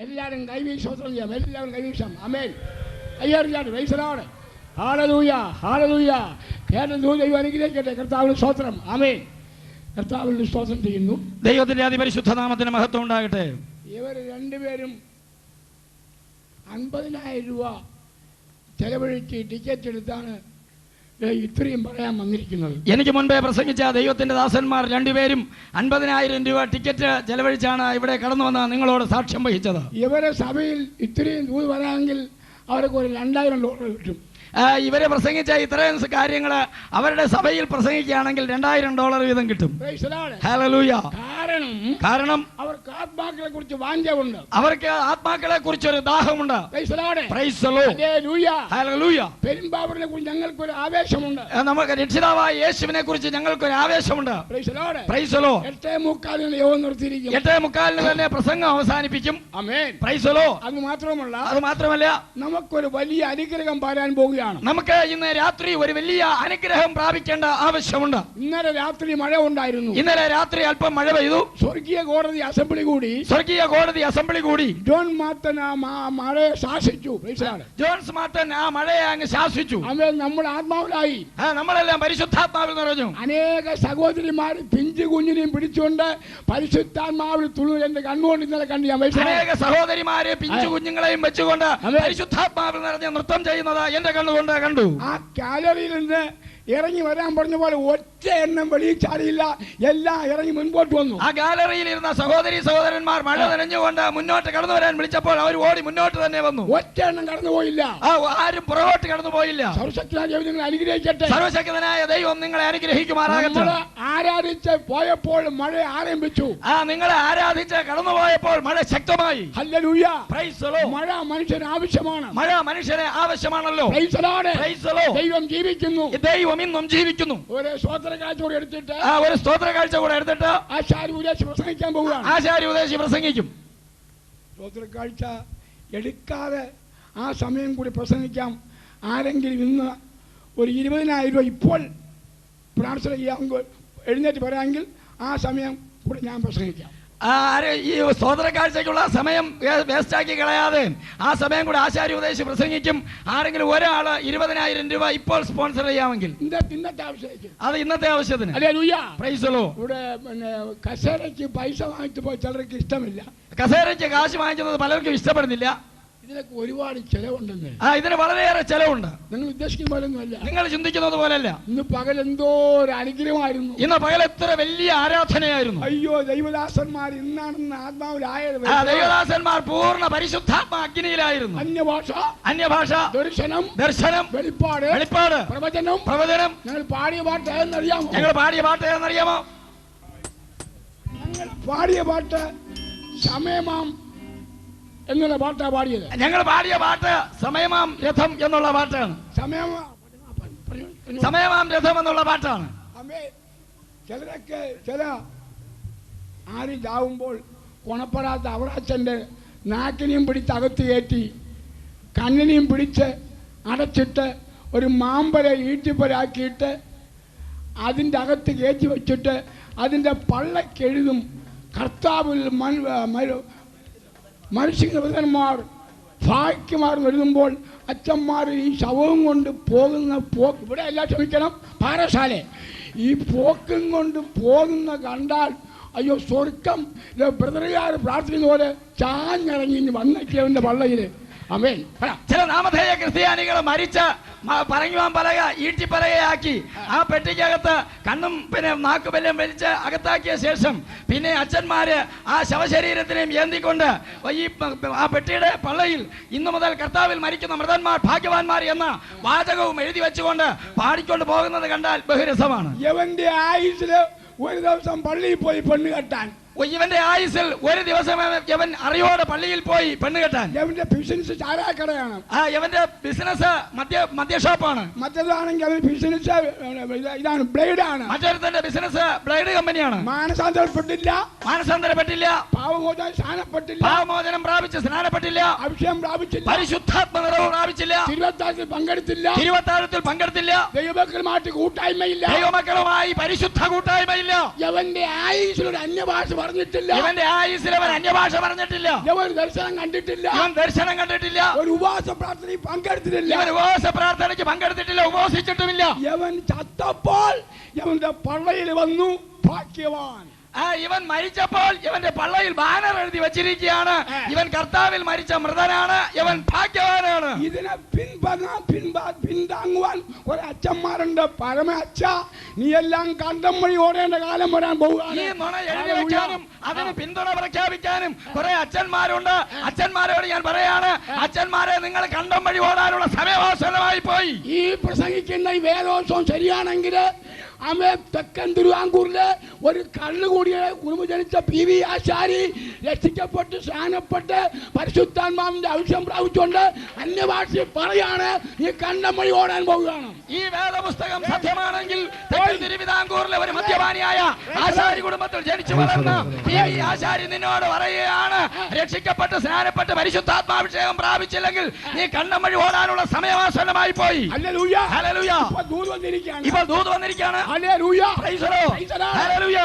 എല്ലാവരും കൈവീശി സ്വതന്ത്രം ചെയ്യാം. എല്ലാവരും കൈവീശാം. ആമേൻ. കയ്യേറിയാണ്. പ്രൈസ് ഹല്ലേലൂയ ഹല്ലേലൂയ. കേരളം ദൈവം അനുഗ്രഹിക്കട്ടെ. കർത്താവിന് സ്തോത്രം. ആമേൻ. കർത്താവിന് സ്തോത്രം ചെയ്യുന്നു. ദൈവത്തിന്റെ അതിപരിശുദ്ധ നാമത്തിന് മഹത്വം ഉണ്ടാകട്ടെ. ഇവർ രണ്ടുപേരും 50,000 രൂപ ചെലവഴിച്ച് ടിക്കറ്റ് എടുത്താണ് ഇത്രയും പറയാൻ വന്നിരിക്കുന്നത്. എനിക്ക് മുൻപേ പ്രസംഗിച്ച ദൈവത്തിന്റെ ദാസന്മാർ രണ്ടുപേരും 50,000 രൂപ ടിക്കറ്റ് ചെലവഴിച്ചാണ് ഇവിടെ കടന്നു വന്ന നിങ്ങളോട് സാക്ഷ്യം വഹിച്ചത്. ഇവരെ സഭയിൽ ഇത്രയും ദൂത് വരാമെങ്കിൽ അവർക്ക് ഒരു $2,000 കിട്ടും. ഇവരെ പ്രസംഗിച്ച ഇത്രയും കാര്യങ്ങൾ അവരുടെ സഭയിൽ പ്രസംഗിക്കുകയാണെങ്കിൽ $2,000 വീതം കിട്ടും. ഹല്ലേലൂയ. കാരണം അവർക്ക് ആത്മാക്കളെ കുറിച്ച് വാഞ്ചയുണ്ട്. അവർക്ക് ആത്മാക്കളെ കുറിച്ച് ഒരു ദാഹമുണ്ട്. പെരുമ്പാവൂരിനെ കുറിച്ച് ഞങ്ങൾക്കൊരു ആവേശമുണ്ട്. നമുക്ക് രക്ഷിതാവായ യേശുവിനെ കുറിച്ച് ഞങ്ങൾക്കൊരു ആവേശമുണ്ട്. 8:45 യോഗം നിർത്തിയിരിക്കും. 8:45 തന്നെ പ്രസംഗം അവസാനിപ്പിക്കും. അത് മാത്രമല്ല നമുക്കൊരു വലിയ അനുഗ്രഹം പാരാൻ പോകുകയാണ്. നമുക്ക് ഇന്ന് രാത്രി ഒരു വലിയ അനുഗ്രഹം പ്രാപിക്കേണ്ട ആവശ്യമുണ്ട്. ഇന്നലെ രാത്രി മഴ ഉണ്ടായിരുന്നു. ഇന്നലെ രാത്രി അല്പം മഴ പെയ്തു. സ്വർഗീയ കോടതി അസംബ്ലി കൂടി ജോൺ മാർട്ടൻ ആ മഴയെ ശാസിച്ചു. ജോൺസ് മാർട്ടൻ ആ മഴയെ അങ്ങ് ശാസിച്ചു. നമ്മൾ ആത്മാവിലായി. നമ്മളെല്ലാം പരിശുദ്ധാത്മാവിൽ നിറഞ്ഞു. അനേക സഹോദരിമാർ പിഞ്ചു കുഞ്ഞിനെയും പിടിച്ചുകൊണ്ട് പരിശുദ്ധാത്മാവിൽ തുള്ളു. എന്റെ കണ്ണുകൊണ്ട് ഇന്നലെ കണ്ടു. അനേക സഹോദരിമാരെ പിഞ്ചു കുഞ്ഞുങ്ങളെയും വെച്ചുകൊണ്ട് പരിശുദ്ധാത്മാവിൽ നിറഞ്ഞ നൃത്തം ചെയ്യുന്നത് എന്റെ കണ്ണുകൊണ്ട് കണ്ടു. ആ ഗാലറിയിൽ നിന്ന് ഇറങ്ങി വരാൻ പറഞ്ഞ പോലെ ഒറ്റ എണ്ണം വെളിയിൽ ചാടിയില്ല. എല്ലാം ഇറങ്ങി മുൻപോട്ട് വന്നു. ആ ഗാലറിയിൽ ഇരുന്ന സഹോദരന്മാർ മഴ നനഞ്ഞുകൊണ്ട് മുന്നോട്ട് കടന്നു വരാൻ വിളിച്ചപ്പോൾ അവർ ഓടി മുന്നോട്ട് തന്നെ വന്നു. ഒറ്റ എണ്ണം കടന്നു പോയില്ല. ആരും പുറകോട്ട് കടന്നു പോയില്ല. സർവശക്തനായ ദൈവം നിങ്ങളെ അനുഗ്രഹിക്കട്ടെ. സർവശക്തനായ ദൈവം നിങ്ങളെ അനുഗ്രഹിക്കുമാറാകട്ടെ. ആരാധിച്ച് പോയപ്പോൾ മഴ ആരംഭിച്ചു. നിങ്ങളെ ആരാധിച്ച് കടന്നുപോയപ്പോൾ മഴ ശക്തമായി. ഹല്ലേലൂയ. Praise the lord. മഴ മനുഷ്യന് ആവശ്യമാണ്. മഴ മനുഷ്യന് ആവശ്യമാണല്ലോ. Praise the lord. Praise the lord. ദൈവം ജീവിക്കുന്നു. ദൈവം ഇന്നും ജീവിക്കുന്നു. ഒരു സ്തോത്ര കാഴ്ച കൂടെ എടുത്തിട്ട് ആശാരി ഉദ്ദേശി പ്രസംഗിക്കാൻ പോവുകയാണ്. ആശാരി ഉദ്ദേശി പ്രസംഗിക്കും. സ്തോത്ര കാഴ്ച എടുക്കാതെ ആ സമയം കൂടി പ്രസംഗിക്കാം. ആരെങ്കിലും ഇന്ന് ഒരു 20,000 രൂപ ഇപ്പോൾ പ്രാർത്ഥന ചെയ്യാൻ എഴുന്നേറ്റ് പറയാമെങ്കിൽ ആ സമയം കൂടെ ഞാൻ പ്രസംഗിക്കാം. ഈ സ്തോത്ര കാഴ്ചയ്ക്കുള്ള സമയം വേസ്റ്റാക്കി കളയാതെ ആ സമയം കൂടെ ആശാരി ഉപദേശി പ്രസംഗിക്കും. ആരെങ്കിലും ഒരാള് 20,000 രൂപ ഇപ്പോൾ സ്പോൺസർ ചെയ്യാമെങ്കിൽ അത് ഇന്നത്തെ ആവശ്യത്തിന്. ഇവിടെ കസേരയ്ക്ക് പൈസ വാങ്ങിച്ചു പോയി ചിലർക്ക് ഇഷ്ടമില്ല. കസേരയ്ക്ക് കാശ് വാങ്ങിക്കുന്നത് പലർക്കും ഇഷ്ടപ്പെടുന്നില്ല. ഇതിനൊക്കെ ഒരുപാട് ചെലവുണ്ടെന്ന്. ഇതിന് വളരെയേറെ ചെലവുണ്ട്. നിങ്ങൾ ഉദ്ദേശിക്കുന്ന പോലൊന്നുമല്ല. നിങ്ങൾ ചിന്തിക്കുന്നത് പോലല്ല. ഇന്ന് പകൽ എന്തോ ഒരു അനുഗ്രഹമായിരുന്നു. ഇന്ന് പകൽ എത്ര വലിയ ആരാധനയായിരുന്നു. അയ്യോ, ദൈവദാസന്മാർ ഇന്നാണെന്ന് ആത്മാവിലായത്. ദൈവദാസന്മാർ പൂർണ്ണ പരിശുദ്ധാത്മ അഗ്നിയിലായിരുന്നു. അന്യഭാഷ, ദർശനം, വെളിപ്പാട്, പ്രവചനം. ഞങ്ങൾ പാടിയ പാട്ട് ഏതെന്നറിയാമോ? ഞങ്ങൾ പാടിയ പാട്ട് സമയമാം എന്നുള്ള പാട്ടാ പാടിയത്. ഞങ്ങൾ പാടിയ പാട്ട് സമയമാം രഥം എന്നുള്ള പാട്ടാണ്. സമയമാം രഥം എന്നുള്ള പാട്ടാണ്. ചിലരൊക്കെ ചില ആരും ചാവുമ്പോൾ കുണപ്പെടാത്ത അവറാച്ചന്റെ നാക്കിനെയും പിടിച്ച് അകത്ത് കയറ്റി കണ്ണിനെയും പിടിച്ച് അടച്ചിട്ട് ഒരു മാമ്പല ഈട്ടിപ്പരാക്കിയിട്ട് അതിൻ്റെ അകത്ത് കയറ്റി വെച്ചിട്ട് അതിൻ്റെ പള്ളക്കെഴുതും കർത്താവിൽ മനുഷ്യന്മാർ ഭാഗ്യമാർ എഴുതുമ്പോൾ അച്ഛന്മാർ ഈ ശവവും കൊണ്ട് പോകുന്ന ഇവിടെ എല്ലാം ക്ഷമിക്കണം പാറശാല ഈ പോക്കും കൊണ്ട് പോകുന്ന കണ്ടാൽ അയ്യോ സ്വർഗം ബ്രദറുകാർ പ്രാർത്ഥിക്കുന്ന പോലെ ചാഞ്ഞിറങ്ങി വന്നേക്കിയവന്റെ പള്ളയിൽ. അമേൻ. ചില നാമധേയ ക്രിസ്ത്യാനികൾ മരിച്ച പറങ്ങുവാൻ പലക ഈട്ടിപ്പലകയാക്കി ആ പെട്ടിക്കകത്ത് കണ്ണും പിന്നെ നാക്കുബല്യം വലിച്ച് അകത്താക്കിയ ശേഷം പിന്നെ അച്ഛന്മാര് ആ ശവശരീരത്തിനെയും ഏന്തിക്കൊണ്ട് ഈ ആ പെട്ടിയുടെ പള്ളയിൽ ഇന്നു മുതൽ കർത്താവിൽ മരിക്കുന്ന മൃതന്മാർ ഭാഗ്യവാന്മാർ എന്ന വാചകവും എഴുതി വെച്ചുകൊണ്ട് പാടിക്കൊണ്ട് പോകുന്നത് കണ്ടാൽ ബഹുരസമാണ്. യവന്റെ ആയുസ്സില് ഒരു ദിവസം പള്ളിയിൽ പോയി പെണ്ണ് കെട്ടാൻ, ഇവന്റെ ആയുസിൽ ഒരു ദിവസം ഇവൻ അറിയോടെ പള്ളിയിൽ പോയി പെണ്ണ് കെട്ടാൻ. ഇവന്റെ ബിസിനസ് ചാരാക്കടയാണ്. ഇവന്റെ ബിസിനസ് മദ്യ ഷോപ്പാണ്. മറ്റേതാണെങ്കിൽ അവൻ ബിസിനസ് ഇതാണ് ബ്ലേഡ് ആണ്. മറ്റൊരുത്തന്റെ ബിസിനസ് ബ്ലേഡ് കമ്പനിയാണ്. മാനസാന്തരപ്പെട്ടില്ല. പാവമോചനം പ്രാപിച്ച് സ്നാനപ്പെട്ടില്ല. അഭിഷേകം പ്രാപിച്ചില്ല. പരിശുദ്ധാത്മ നിറവ് പ്രാപിച്ചില്ല. തിരുവത്താഴത്തിൽ പങ്കെടുത്തില്ല. ദൈവമക്കളുമായിട്ട് കൂട്ടായ്മയില്ല. ദൈവമക്കളുമായി പരിശുദ്ധ കൂട്ടായ്മയില്ല. അവന്റെ ആയുസിലൊരു അന്യഭാഷ പറഞ്ഞിട്ടില്ല. ഇവന്റെ ആയുസ്സിൽ അവൻ അന്യഭാഷ പറഞ്ഞിട്ടില്ല. ഇവൻ ദർശനം കണ്ടിട്ടില്ല. ഇവൻ ദർശനം കണ്ടിട്ടില്ല. ഒരു ഉപവാസ പ്രാർത്ഥനയിൽ പങ്കെടുത്തിട്ടില്ല. ഇവൻ ഉപവാസ പ്രാർത്ഥനയ്ക്ക് പങ്കെടുത്തിട്ടില്ല, ഉപവസിച്ചിട്ടുമില്ല. ഇവൻ ചത്തപ്പോൾ ഇവന്റെ പള്ളയിൽ വന്നു ഭാഗ്യവാൻ. ഇവൻ മരിച്ചപ്പോൾ ഇവന്റെ പള്ളയിൽ ബാനർ എഴുതി വെച്ചിരിക്കുകയാണ്, ഇവൻ കർത്താവിൽ മരിച്ച മൃതനാണ്, ഇവൻ ഭാഗ്യവാനാണ്. ഇതിനെ പിന്താങ്ങുവാൻ കുറെ അച്ഛന്മാരുണ്ട്. പരമ അച്ഛ, നീ എല്ലാം കണ്ടം വഴി ഓടേണ്ട കാലം വരാൻ പോവുകയാണ്. ഈ നുണ എഴുതി വെക്കാനും അതിന് പിന്തുണ പ്രഖ്യാപിക്കാനും കുറെ അച്ഛന്മാരുണ്ട്. അച്ഛന്മാരോട് ഞാൻ പറയാണ്, അച്ഛന്മാരെ നിങ്ങൾ കണ്ടം വഴി ഓടാനുള്ള സമയവാസനമായി പോയി. ഈ പ്രസംഗിക്കുന്ന ഈ വേദോത്സവം ശരിയാണെങ്കിൽ അമ്മ തെക്കൻ തിരുവാങ്കൂറില് ഒരു കള്ളുകൂടിയ കുടുംബം ജനിച്ച PV ആശാരി രക്ഷിക്കപ്പെട്ട് സ്നാനപ്പെട്ട് പരിശുദ്ധാത്മാവിന്റെ ആവശ്യം പ്രാപിച്ചുകൊണ്ട് അന്യഭാഷയിൽ പറയാണ് ഈ കണ്ടം വഴി ഓടാൻ പോവുകയാണ്. ഈ വേദപുസ്തകം സത്യമാണെങ്കിൽ തെക്കൻ തിരുവിതാംകൂറിലെ ഒരു മദ്യപാനിയായ ആശാരി കുടുംബത്തിൽ ജനിച്ചു വളർന്ന PV ആശാരി നിന്നോട് പറയുകയാണ്, രക്ഷിക്കപ്പെട്ട് സ്നാനപ്പെട്ട് പരിശുദ്ധാത്മാഭിഷേകം പ്രാപിച്ചില്ലെങ്കിൽ നീ കണ്ടം വഴി ഓടാനുള്ള സമയവാസനമായി പോയി. ഹല്ലേലൂയ, ഹല്ലേലൂയ. ഇപ്പോൾ ദൂത് വന്നിരിക്കുകയാണ്. ഇപ്പോൾ ദൂത് വന്നിരിക്കുകയാണ്. ഹല്ലേലൂയ, പ്രൈസ് ദി ലോർഡ്. ഹല്ലേലൂയ,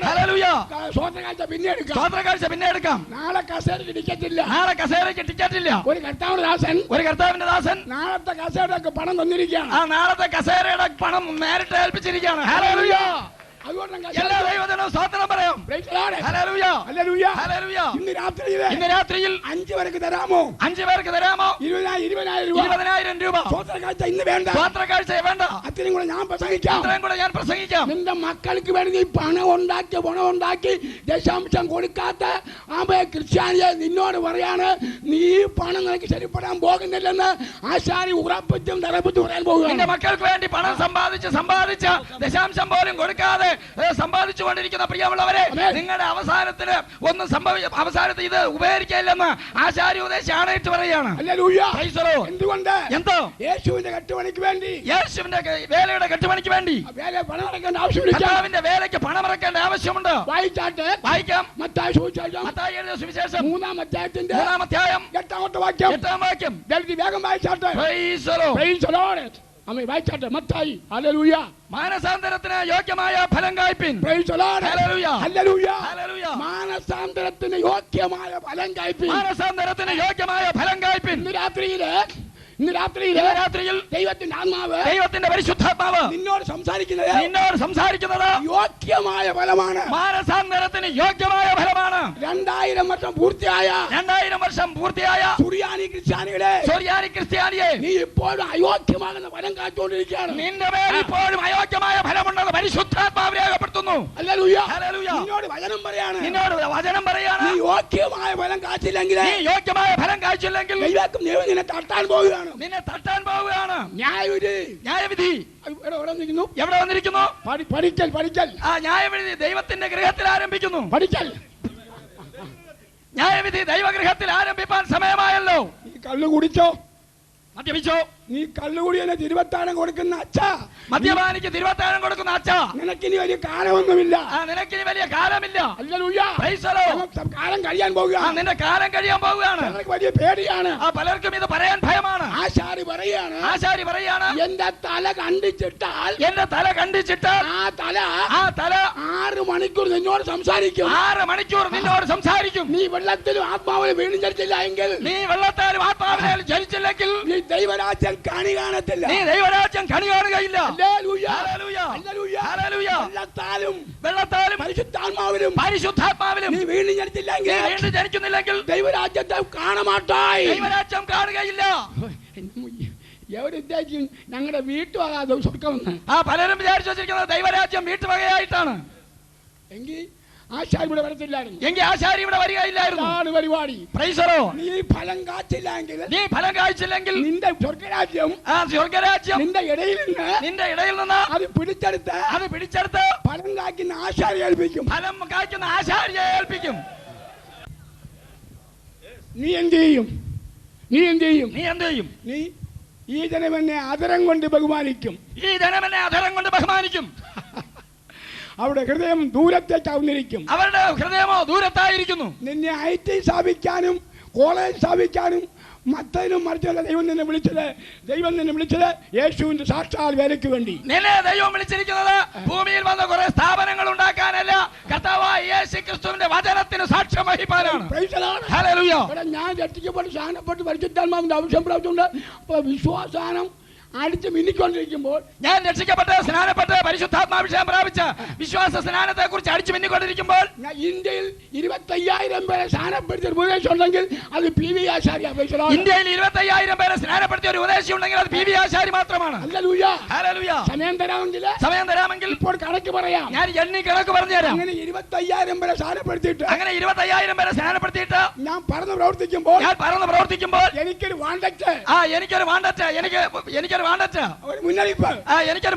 ഹല്ലേലൂയ. സ്വതന്ത്രകാഴ്ച പിന്നെ എടുക്കാം. സ്വതന്ത്രകാഴ്ച പിന്നെ എടുക്കാം. നാളെ കസേരയ്ക്ക് ടിക്കറ്റ് ഇല്ല. നാളെ കസേരയ്ക്ക് ടിക്കറ്റ് ഇല്ല. ഒരു കർത്താവിന്റെ ദാസൻ നാളത്തെ കസേരയ്ക്ക് പണം തന്നിരിക്കുകയാണ്. ആ നാളത്തെ കസേരയുടെ പണം നേരിട്ട് ഏൽപ്പിച്ചിരിക്കുകയാണ്. ഹല്ലേലൂയ. എല്ലാ ദൈവജനവും സ്തോത്രം പറയാം. Hallelujah, hallelujah, hallelujah. ഇന്ന് രാത്രിയിൽ 5 പേർക്ക് തരാമോ? 5 പേർക്ക് തരാമോ? 20,000 രൂപ. സ്വതന്ത്രകാഴ്ച ഇന്ന് വേണ്ട. സ്വതന്ത്രകാഴ്ച വേണ്ട. അത്രയും കൂടെ ഞാൻ പ്രസംഗിക്കാം. നിന്റെ മക്കൾക്ക് വേണ്ടി നീ പണം ഉണ്ടാക്കി ദശാംശം കൊടുക്കാത്ത ക്രിസ്ത്യാനിയെ നിന്നോട് പറയാണ്, നീ പണം നിനക്ക് ശരിപ്പെടാൻ പോകുന്നില്ലെന്ന് ആശാരി ഉറപ്പിച്ചും തറപ്പിച്ചും പറയാൻ പോകുക. നിന്റെ മക്കൾക്ക് വേണ്ടി പണം സമ്പാദിച്ച ദശാംശം പോലും കൊടുക്കാതെ സമ്പാദിച്ചുകൊണ്ടിരിക്കുന്ന പ്രിയമുള്ളവരെ, നിങ്ങളുടെ അവസാനത്തിൽ ഇത് ഉപകരിക്കില്ലെന്ന് ആശാരി ഉപദേശിയാണ് പറയുകയാണ്. എന്തുകൊണ്ട്? എന്തോ യേശുവിന്റെ കെട്ടുപണിക്ക് വേണ്ടി, യേശുവിന്റെ വേലയുടെ കെട്ടുപണിക്ക് വേണ്ടി കർത്താവിന്റെ വേലയ്ക്ക് പണമിറക്കേണ്ട ആവശ്യമുണ്ട്. വായിക്കാം. മത്തായി എഴുതിയ സുവിശേഷം 3-ാം അധ്യായം 8-ാമത്തെ വാക്യം. വേഗം വായിച്ചാട്ടെ. വായിച്ചാട്ടെ. മത്തായി. ഹല്ലേലൂയ. മാനസാന്തരത്തിന് യോഗ്യമായ ഫലം കായ്പിൻ. മാനസാന്തരത്തിന് യോഗ്യമായ ഫലം കായ്പിൻ. മാനസാന്തരത്തിന് യോഗ്യമായ ഫലം കായ്പിൻ. ഇന്ന് രാത്രിയിൽ ദൈവത്തിന്റെ പരിശുദ്ധാത്മാവ് നിന്നോട് സംസാരിക്കുന്നത് യോഗ്യമായ ഫലമാണ്. മാനസാന്തരത്തിന് യോഗ്യമായ ഫലമാണ്. 2000 വർഷം പൂർത്തിയായ സുറിയാനി ക്രിസ്ത്യാനിയെ നീ ഇപ്പോഴും അയോഗ്യമാകുന്ന ഫലം കാറ്റുകൊണ്ടിരിക്കുകയാണ്. നിന്റെ മേൽ ഇപ്പോഴും അയോഗ്യമായ ഫലമുണ്ടെന്ന് പരിശുദ്ധാത്മാവ് രേഖപ്പെടുത്തുന്നു. ഹല്ലേലൂയ. നിന്നോട് വചനം പറയാണ്, നീ യോഗ്യമായ ഫലം കാച്ചില്ലെങ്കിൽ ദൈവം നിന്നെ തട്ടാൻ പോവുകയാണ്. ന്യായവിധി എവിടെ വന്നിരിക്കുന്നു? പഠിക്കൽ. ആ ന്യായവിധി ദൈവത്തിന്റെ ഗൃഹത്തിൽ ആരംഭിക്കുന്നു. ന്യായവിധി ദൈവഗൃഹത്തിൽ ആരംഭിപ്പാൻ സമയമായല്ലോ. ഈ കള്ളു കുടിച്ചോ? മദ്യപിച്ചോ? നീ കള്ളുകൂടിയനെ തിരുവത്താഴം കൊടുക്കുന്ന അച്ഛ, മദ്യപാനിക്ക് തിരുവത്താഴം കൊടുക്കുന്ന അച്ഛ, നിനക്കിനി വലിയ കാലമൊന്നുമില്ല. നിനക്കിനി വലിയ കാലമില്ല. കാലം കഴിയാൻ പോവുക. നിന്റെ കാലം കഴിയാൻ പോവുകയാണ്. വലിയ പേടിയാണ്. പലർക്കും ഇത് പറയാൻ ഭയമാണ്. ആശാരി പറയാണ്, എന്റെ തല കണ്ടിച്ചിട്ടാൽ ആ തല 6 മണിക്കൂർ നിന്നോട് സംസാരിക്കും. 6 മണിക്കൂർ നിന്നോട് സംസാരിക്കും. നീ വെള്ളത്തിലും ആത്മാവിലും വീണ്ടും ജനിച്ചില്ല എങ്കിൽ, നീ വെള്ളത്താലും ആത്മാവിലും ജനിച്ചില്ലെങ്കിൽ നീ ദൈവരാജ്യം കണി കാണത്തില്ല. നീ ദൈവരാജ്യം കണി കാണുകയില്ല. വെള്ളത്താലും പരിശുദ്ധാത്മാവിലും നീ വീണ്ടും ജനിക്കുന്നില്ലെങ്കിൽ ദൈവരാജ്യത്തെ കാണമാട്ടായി. ദൈവരാജ്യം കാണുകയില്ല. എവരുദ്ദേശിക്കും ഞങ്ങളുടെ വീട്ടുവക സ്വർഗമെന്ന്. പലരും വിചാരിച്ചു വെച്ചിരിക്കുന്നത് ദൈവരാജ്യം വീട്ടുവകയായിട്ടാണ്. എങ്കിൽ ആശാരി ഇവിടെ വരത്തില്ലായിരുന്നു. എങ്കിൽ ആശാരി ഇവിടെ വരികയില്ലായിരുന്നു. പരിപാടി. നീ ഫലം കായ്ച്ചില്ലെങ്കിൽ നിന്റെ സ്വർഗരാജ്യം നിന്റെ ഇടയിൽ നിന്ന് അത് പിടിച്ചെടുത്ത് ഫലം കായ്ക്കുന്ന ആശാരിയെ ഏൽപ്പിക്കും. നീ എന്ത് ചെയ്യും? നീ ഈ ജനമെന്നെ ആദരം കൊണ്ട് ബഹുമാനിക്കും. അവരുടെ ഹൃദയം ദൂരത്തേക്കാവുന്നിരിക്കും. അവരുടെ ഹൃദയമോ ദൂരത്തായിരിക്കുന്നു. നിന്നെ IT സ്ഥാപിക്കാനും കോളേജ് സ്ഥാപിക്കാനും മത്തനും മറിച്ചല്ല ദൈവം നിന്നെ വിളിച്ചത് യേശുവിന്റെ സാക്ഷാൽ വേലയ്ക്ക് വേണ്ടി. നിന്നെ ദൈവം വിളിച്ചിരിക്കുന്നത് ഭൂമിയിൽ വന്ന കുറെ സ്ഥാപനങ്ങൾ ഉണ്ടാക്കാനല്ല, കർത്താവായ യേശു ക്രിസ്തുവിന്റെ വചനത്തിന് സാക്ഷ്യം വഹിക്കാനാണ്. ഹല്ലേലൂയ. ഞാൻ രക്ഷിക്കപ്പെട്ട് സ്നാനപ്പെട്ട് പരിശുദ്ധാത്മാവിന്റെ അംശം പ്രാപിച്ചുകൊണ്ട് വിശ്വാസാനം അടിച്ച് മിന്നിക്കൊണ്ടിരിക്കുമ്പോൾ, ഞാൻ രക്ഷിക്കപ്പെട്ട് സ്നാനപ്പെട്ട് പരിശുദ്ധാത്മാഭിഷേകം പ്രാപിച്ച വിശ്വാസ സ്നാനത്തെ കുറിച്ച് അടിച്ചു മിന്നിക്കൊണ്ടിരിക്കുമ്പോൾ, ഇന്ത്യയിൽ 25,000 പേരെ സ്നാനപ്പെടുത്തിയ ഒരു ഉപദേശം ഉണ്ടെങ്കിൽ അത് PV ആശാരി. ഇന്ത്യയിൽ 25,000 പേരെ സ്നാനപ്പെടുത്തിയ ഒരു ഉപദേശം ഉണ്ടെങ്കിൽ അത് PV ആശാരി മാത്രമാണ്. ഹല്ലേലൂയ. സമയം തരാമെങ്കിൽ ഇപ്പോൾ കണക്ക് പറയാം. ഞാൻ എണ്ണി കണക്ക് പറഞ്ഞു തരാം. അങ്ങനെ 25,000 പേരെ സ്നാനപ്പെടുത്തിയിട്ട് ഞാൻ പറന്ന് പ്രവർത്തിക്കുമ്പോൾ എനിക്കൊരു വാണ്ടറ്റ്, എനിക്കൊരു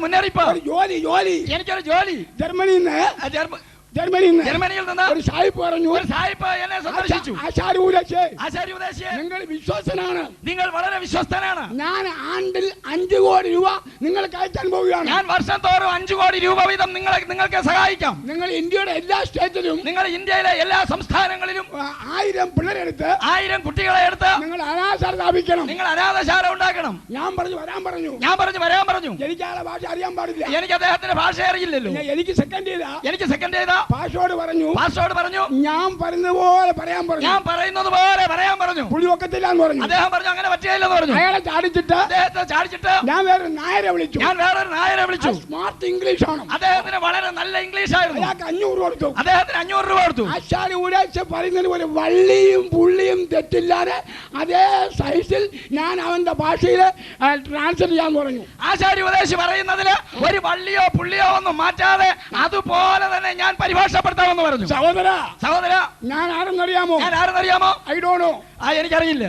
മുന്നറിയിപ്പ്, എനിക്കൊരു ജോലി. ജർമ്മനിയിൽ നിന്ന് ഒരു സായിപ്പ് പറഞ്ഞു. എന്നെ സന്ദർശിച്ചു. നിങ്ങൾ വളരെ വിശ്വസ്തനാണ്. ഞാൻ ആണ്ടിൽ 5 കോടി രൂപ നിങ്ങൾക്ക് അയക്കാൻ പോവുകയാണ്. ഞാൻ വർഷം തോറും 5 കോടി രൂപ വീതം നിങ്ങൾക്ക് സഹായിക്കാം. നിങ്ങൾ ഇന്ത്യയുടെ എല്ലാ സ്റ്റേറ്റിലും, നിങ്ങൾ ഇന്ത്യയിലെ എല്ലാ സംസ്ഥാനങ്ങളിലും 1000 പിള്ളേരെടുത്ത്, 1000 കുട്ടികളെ എടുത്ത് നിങ്ങൾ അനാഥശാല സ്ഥാപിക്കണം. നിങ്ങൾ അനാഥശാല ഉണ്ടാക്കണം. ഞാൻ പറഞ്ഞു വരാൻ പറഞ്ഞു. എനിക്ക് ആ ഭാഷ അറിയാൻ പാടില്ല. എനിക്ക് അദ്ദേഹത്തിന്റെ ഭാഷ അറിയില്ലല്ലോ. എനിക്ക് സെക്കൻഡ് ചെയ്താ പാസ്റ്റോട് പറഞ്ഞു ഞാൻ പറയുന്നത് പോലെ പറയാൻ പറഞ്ഞു. പുള്ളി ഒക്കത്തില്ലാന്ന് പറഞ്ഞു. അദ്ദേഹം പറഞ്ഞു അങ്ങനെ പറ്റില്ലെന്ന് പറഞ്ഞു. അയാളെ ചാടിച്ചിട്ട് ഞാൻ വേറൊരു നായരെ വിളിച്ചു. സ്മാർട്ട് ഇംഗ്ലീഷ് ആണ്. അദ്ദേഹത്തിന് വളരെ നല്ല ഇംഗ്ലീഷ് ആയിരുന്നു. അയാൾക്ക് 500 കൊടുത്തു. അദ്ദേഹത്തിന് 500 രൂപ കൊടുത്തു. ആശാരി ഊരാഴ്ച പറയുന്നത് പോലെ വള്ളിയും പുള്ളിയും തെറ്റില്ലാതെ അതേ സൈസിൽ ഞാൻ അവന്റെ ഭാഷയിൽ ട്രാൻസ്ലേറ്റ് ചെയ്യാൻ പറഞ്ഞു. ആശാരി ഉപദേശി പറയുന്നതിൽ ഒരു വള്ളിയോ പുള്ളിയോ ഒന്നും മാറ്റാതെ അതുപോലെ തന്നെ ഞാൻ പരിഭാഷപ്പെടുത്താമെന്ന് പറഞ്ഞു. സഹോദര ഞാൻ ആരെന്നറിയാമോ? I don't know. എനിക്കറിയില്ല.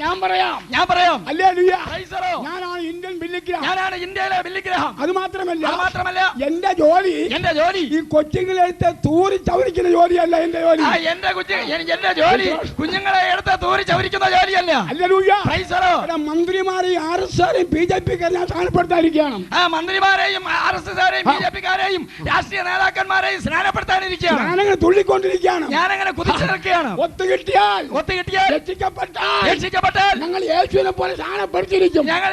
ഞാൻ പറയാം. ഞാനാണ് ഇന്ത്യൻ ബില്ലിഗ്രാം. ഇന്ത്യയിലെ ബില്ലിഗ്രാം. അത് മാത്രമല്ല എന്റെ ജോലി ഈ കൊച്ചുങ്ങളെടുത്ത് തൂറി ചവരിക്കുന്ന ജോലിയല്ല. എന്റെ ജോലി കുഞ്ഞുങ്ങളെ എടുത്ത് തൂറി ചവരിക്കുന്ന ജോലിയല്ല. മന്ത്രിമാരെയും RSSകാരെയും BJPക്കാരെയും ഞാൻ സ്ഥാനപ്പെടുത്താനിരിക്കുകയാണ്. മന്ത്രിമാരെയും RSSകാരെയും BJPക്കാരെയും രാഷ്ട്രീയ നേതാക്കന്മാരെയും സ്നാനപ്പെടുത്താനിരിക്കുകയാണ്. ഞാനങ്ങനെ തുള്ളിക്കൊണ്ടിരിക്കുകയാണ്. ഞാനങ്ങനെ കുതിച്ചിറക്കുകയാണ്. ഒത്തു കിട്ടിയാൽ രക്ഷിക്കപ്പെട്ടാൽ ഞങ്ങൾ യേശുവിനെ പോലെ സ്നാനപ്പെടുത്തിയിരിക്കും. ഞങ്ങൾ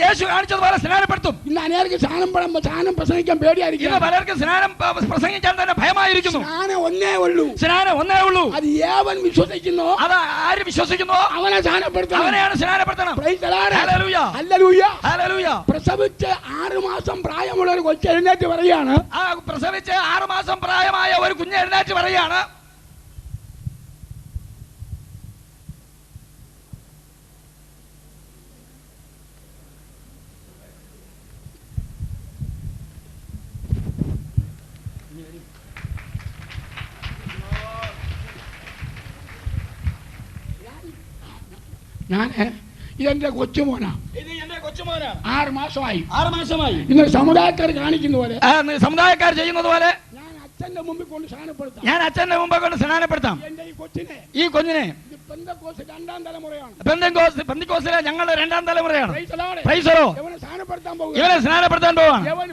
യേശു കാണിച്ചതുപോലെ സ്നാനപ്പെടുത്തും. ഇന്ന് അനേർക്ക് സ്നാനം പ്രസംഗിക്കാൻ പേടിയായിരിക്കും. പലർക്കും സ്നാനം പ്രസംഗിക്കാൻ തന്നെ ഭയമായിരിക്കുന്നു. സ്നാനം ഒന്നേ ഉള്ളൂ. അത് ഏവൻ വിശ്വസിക്കുന്നോ, അത് ആര് വിശ്വസിക്കുന്നോ അവനെയാണ് സ്നാനപ്പെടുത്തണം. പ്രസവിച്ച് 6 മാസം പ്രായമുള്ള ഒരു കൊച്ചു എഴുന്നേറ്റ് പറയാണ്. പ്രസവിച്ച് 6 മാസം പ്രായമായ ഒരു കുഞ്ഞ് എഴുന്നേറ്റ് പറയാണ്, ഇതെന്റെ കൊച്ചുമോനാ. 6 മാസമായി. ഇന്ന് സമുദായക്കാർ കാണിക്കുന്ന പോലെ, സമുദായക്കാർ ചെയ്യുന്നത് പോലെ ഞാൻ അച്ഛന്റെ മുമ്പിൽ കൊണ്ട് സ്നാനപ്പെടുത്താം. ഈ കുഞ്ഞിനെ പെന്തക്കോസ്തിലെ ഞങ്ങളുടെ 2ാം തലമുറയാണ്. ഇവനെ സ്നാനപ്പെടുത്താൻ പോവാണ്. ഇവൻ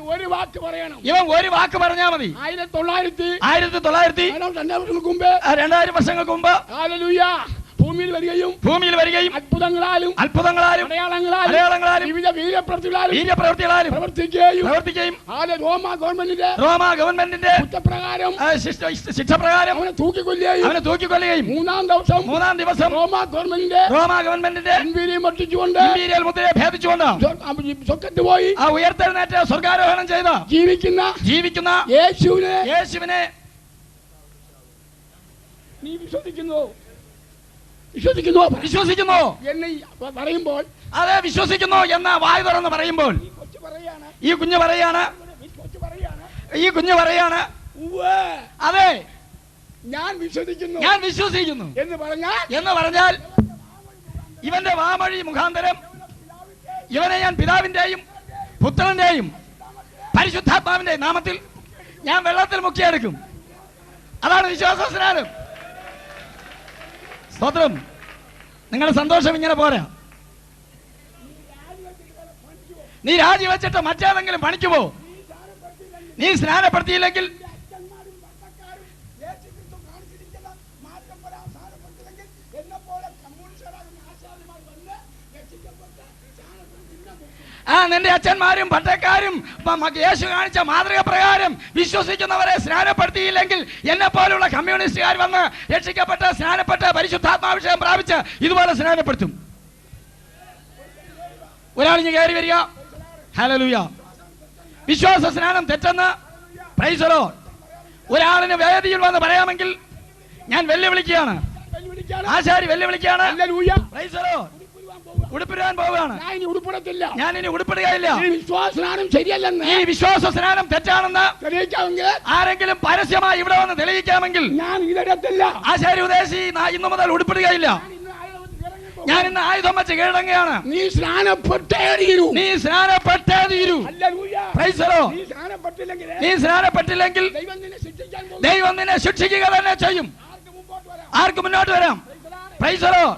ഒരു വാക്ക് പറഞ്ഞാൽ മതി. 2000 വർഷങ്ങൾക്ക് മുമ്പ് ഭൂമിയിൽ വരികയും അത്ഭുതങ്ങളാലും അടയാളങ്ങളാലും വിവിധ വീര്യപ്രവൃത്തികളാലും പ്രവർത്തിക്കുകയും റോമാ ഗവൺമെന്റിന്റെ ശിക്ഷപ്രകാരം അവനെ തൂക്കിക്കൊല്ലുകയും 3-ാം ദിവസം റോമാ ഗവൺമെന്റിന്റെ ഇമ്പീരിയൽ മുദ്രയെ ഭേദിച്ചുകൊണ്ട് സ്വർഗ്ഗത്തിൽ പോയി ഉയർത്തെഴുന്നേറ്റ് സ്വർഗാരോഹണം ചെയ്ത ജീവിക്കുന്ന യേശുവിനെ നീ വിശ്വസിക്കുന്നു എന്ന് പറയുമ്പോൾ, അതെ വിശ്വസിക്കുന്നു എന്ന് വായു തുറന്ന് പറയുമ്പോൾ ഈ കുഞ്ഞ് പറയാണ് അതെ ഞാൻ വിശ്വസിക്കുന്നു എന്ന് പറഞ്ഞാൽ ഇവന്റെ വാമൊഴി മുഖാന്തരം ഇവനെ ഞാൻ പിതാവിന്റെയും പുത്രന്റെയും പരിശുദ്ധാത്മാവിന്റെയും നാമത്തിൽ ഞാൻ വെള്ളത്തിൽ മുക്കിയെടുക്കും. അതാണ് വിശ്വാസ സ്നാനം. സ്തോത്രം. നിങ്ങളുടെ സന്തോഷം ഇങ്ങനെ പോരാ. നീ രാജിവെച്ചിട്ട് മറ്റേതെങ്കിലും പണിക്ക് പോ. നീ സ്നാനപ്പെടുത്തിയില്ലെങ്കിൽ നിന്റെ അച്ഛന്മാരും പട്ടക്കാരും യേശു കാണിച്ച മാതൃക പ്രകാരം വിശ്വസിക്കുന്നവരെ സ്നാനപ്പെടുത്തിയില്ലെങ്കിൽ എന്നെ പോലുള്ള കമ്മ്യൂണിസ്റ്റുകാർ വന്ന് രക്ഷിക്കപ്പെട്ട് സ്നാനപ്പെട്ട് പരിശുദ്ധാത്മാഭിഷേകം പ്രാപിച്ച് ഇതുപോലെ സ്നാനപ്പെടുത്തും. ഒരാളിഞ്ഞ് കയറി വരിക. ഹല്ലേലൂയ. വിശ്വാസ സ്നാനം തെറ്റെന്ന് പ്രൈസ് ദി ലോർഡ് ഒരാളിന് വേദിയിൽ വന്ന് പറയാമെങ്കിൽ ഞാൻ വെല്ലുവിളിക്കുകയാണ്. ആശാരി വെല്ലുവിളിക്കുകയാണ്. Praise the lord. ഉടുപ്പിടാൻ പോവുകയാണ്. ഞാൻ ഇനി ഉടുപ്പിടുകയില്ല. ഈ വിശ്വാസ സ്നാനം തെറ്റാണെന്ന് ആരെങ്കിലും പരസ്യമായി ഇവിടെ വന്ന് തെളിയിക്കാമെങ്കിൽ ആശാരി ഉദ്ദേശി ഇന്നു മുതൽ ഉടുപ്പിടുകയില്ല. ഞാൻ ഇന്ന് ആയുധം വെച്ച് കീഴടങ്ങുകയാണ്. നീ സ്നാനപ്പെട്ടേ തീരൂ. Price the Lord. നീ സ്നാനപ്പെട്ടില്ലെങ്കിൽ ദൈവം നിന്നെ ശിക്ഷിക്കുക തന്നെ ചെയ്യും. ആർക്ക് മുന്നോട്ട് വരാം? Price the Lord.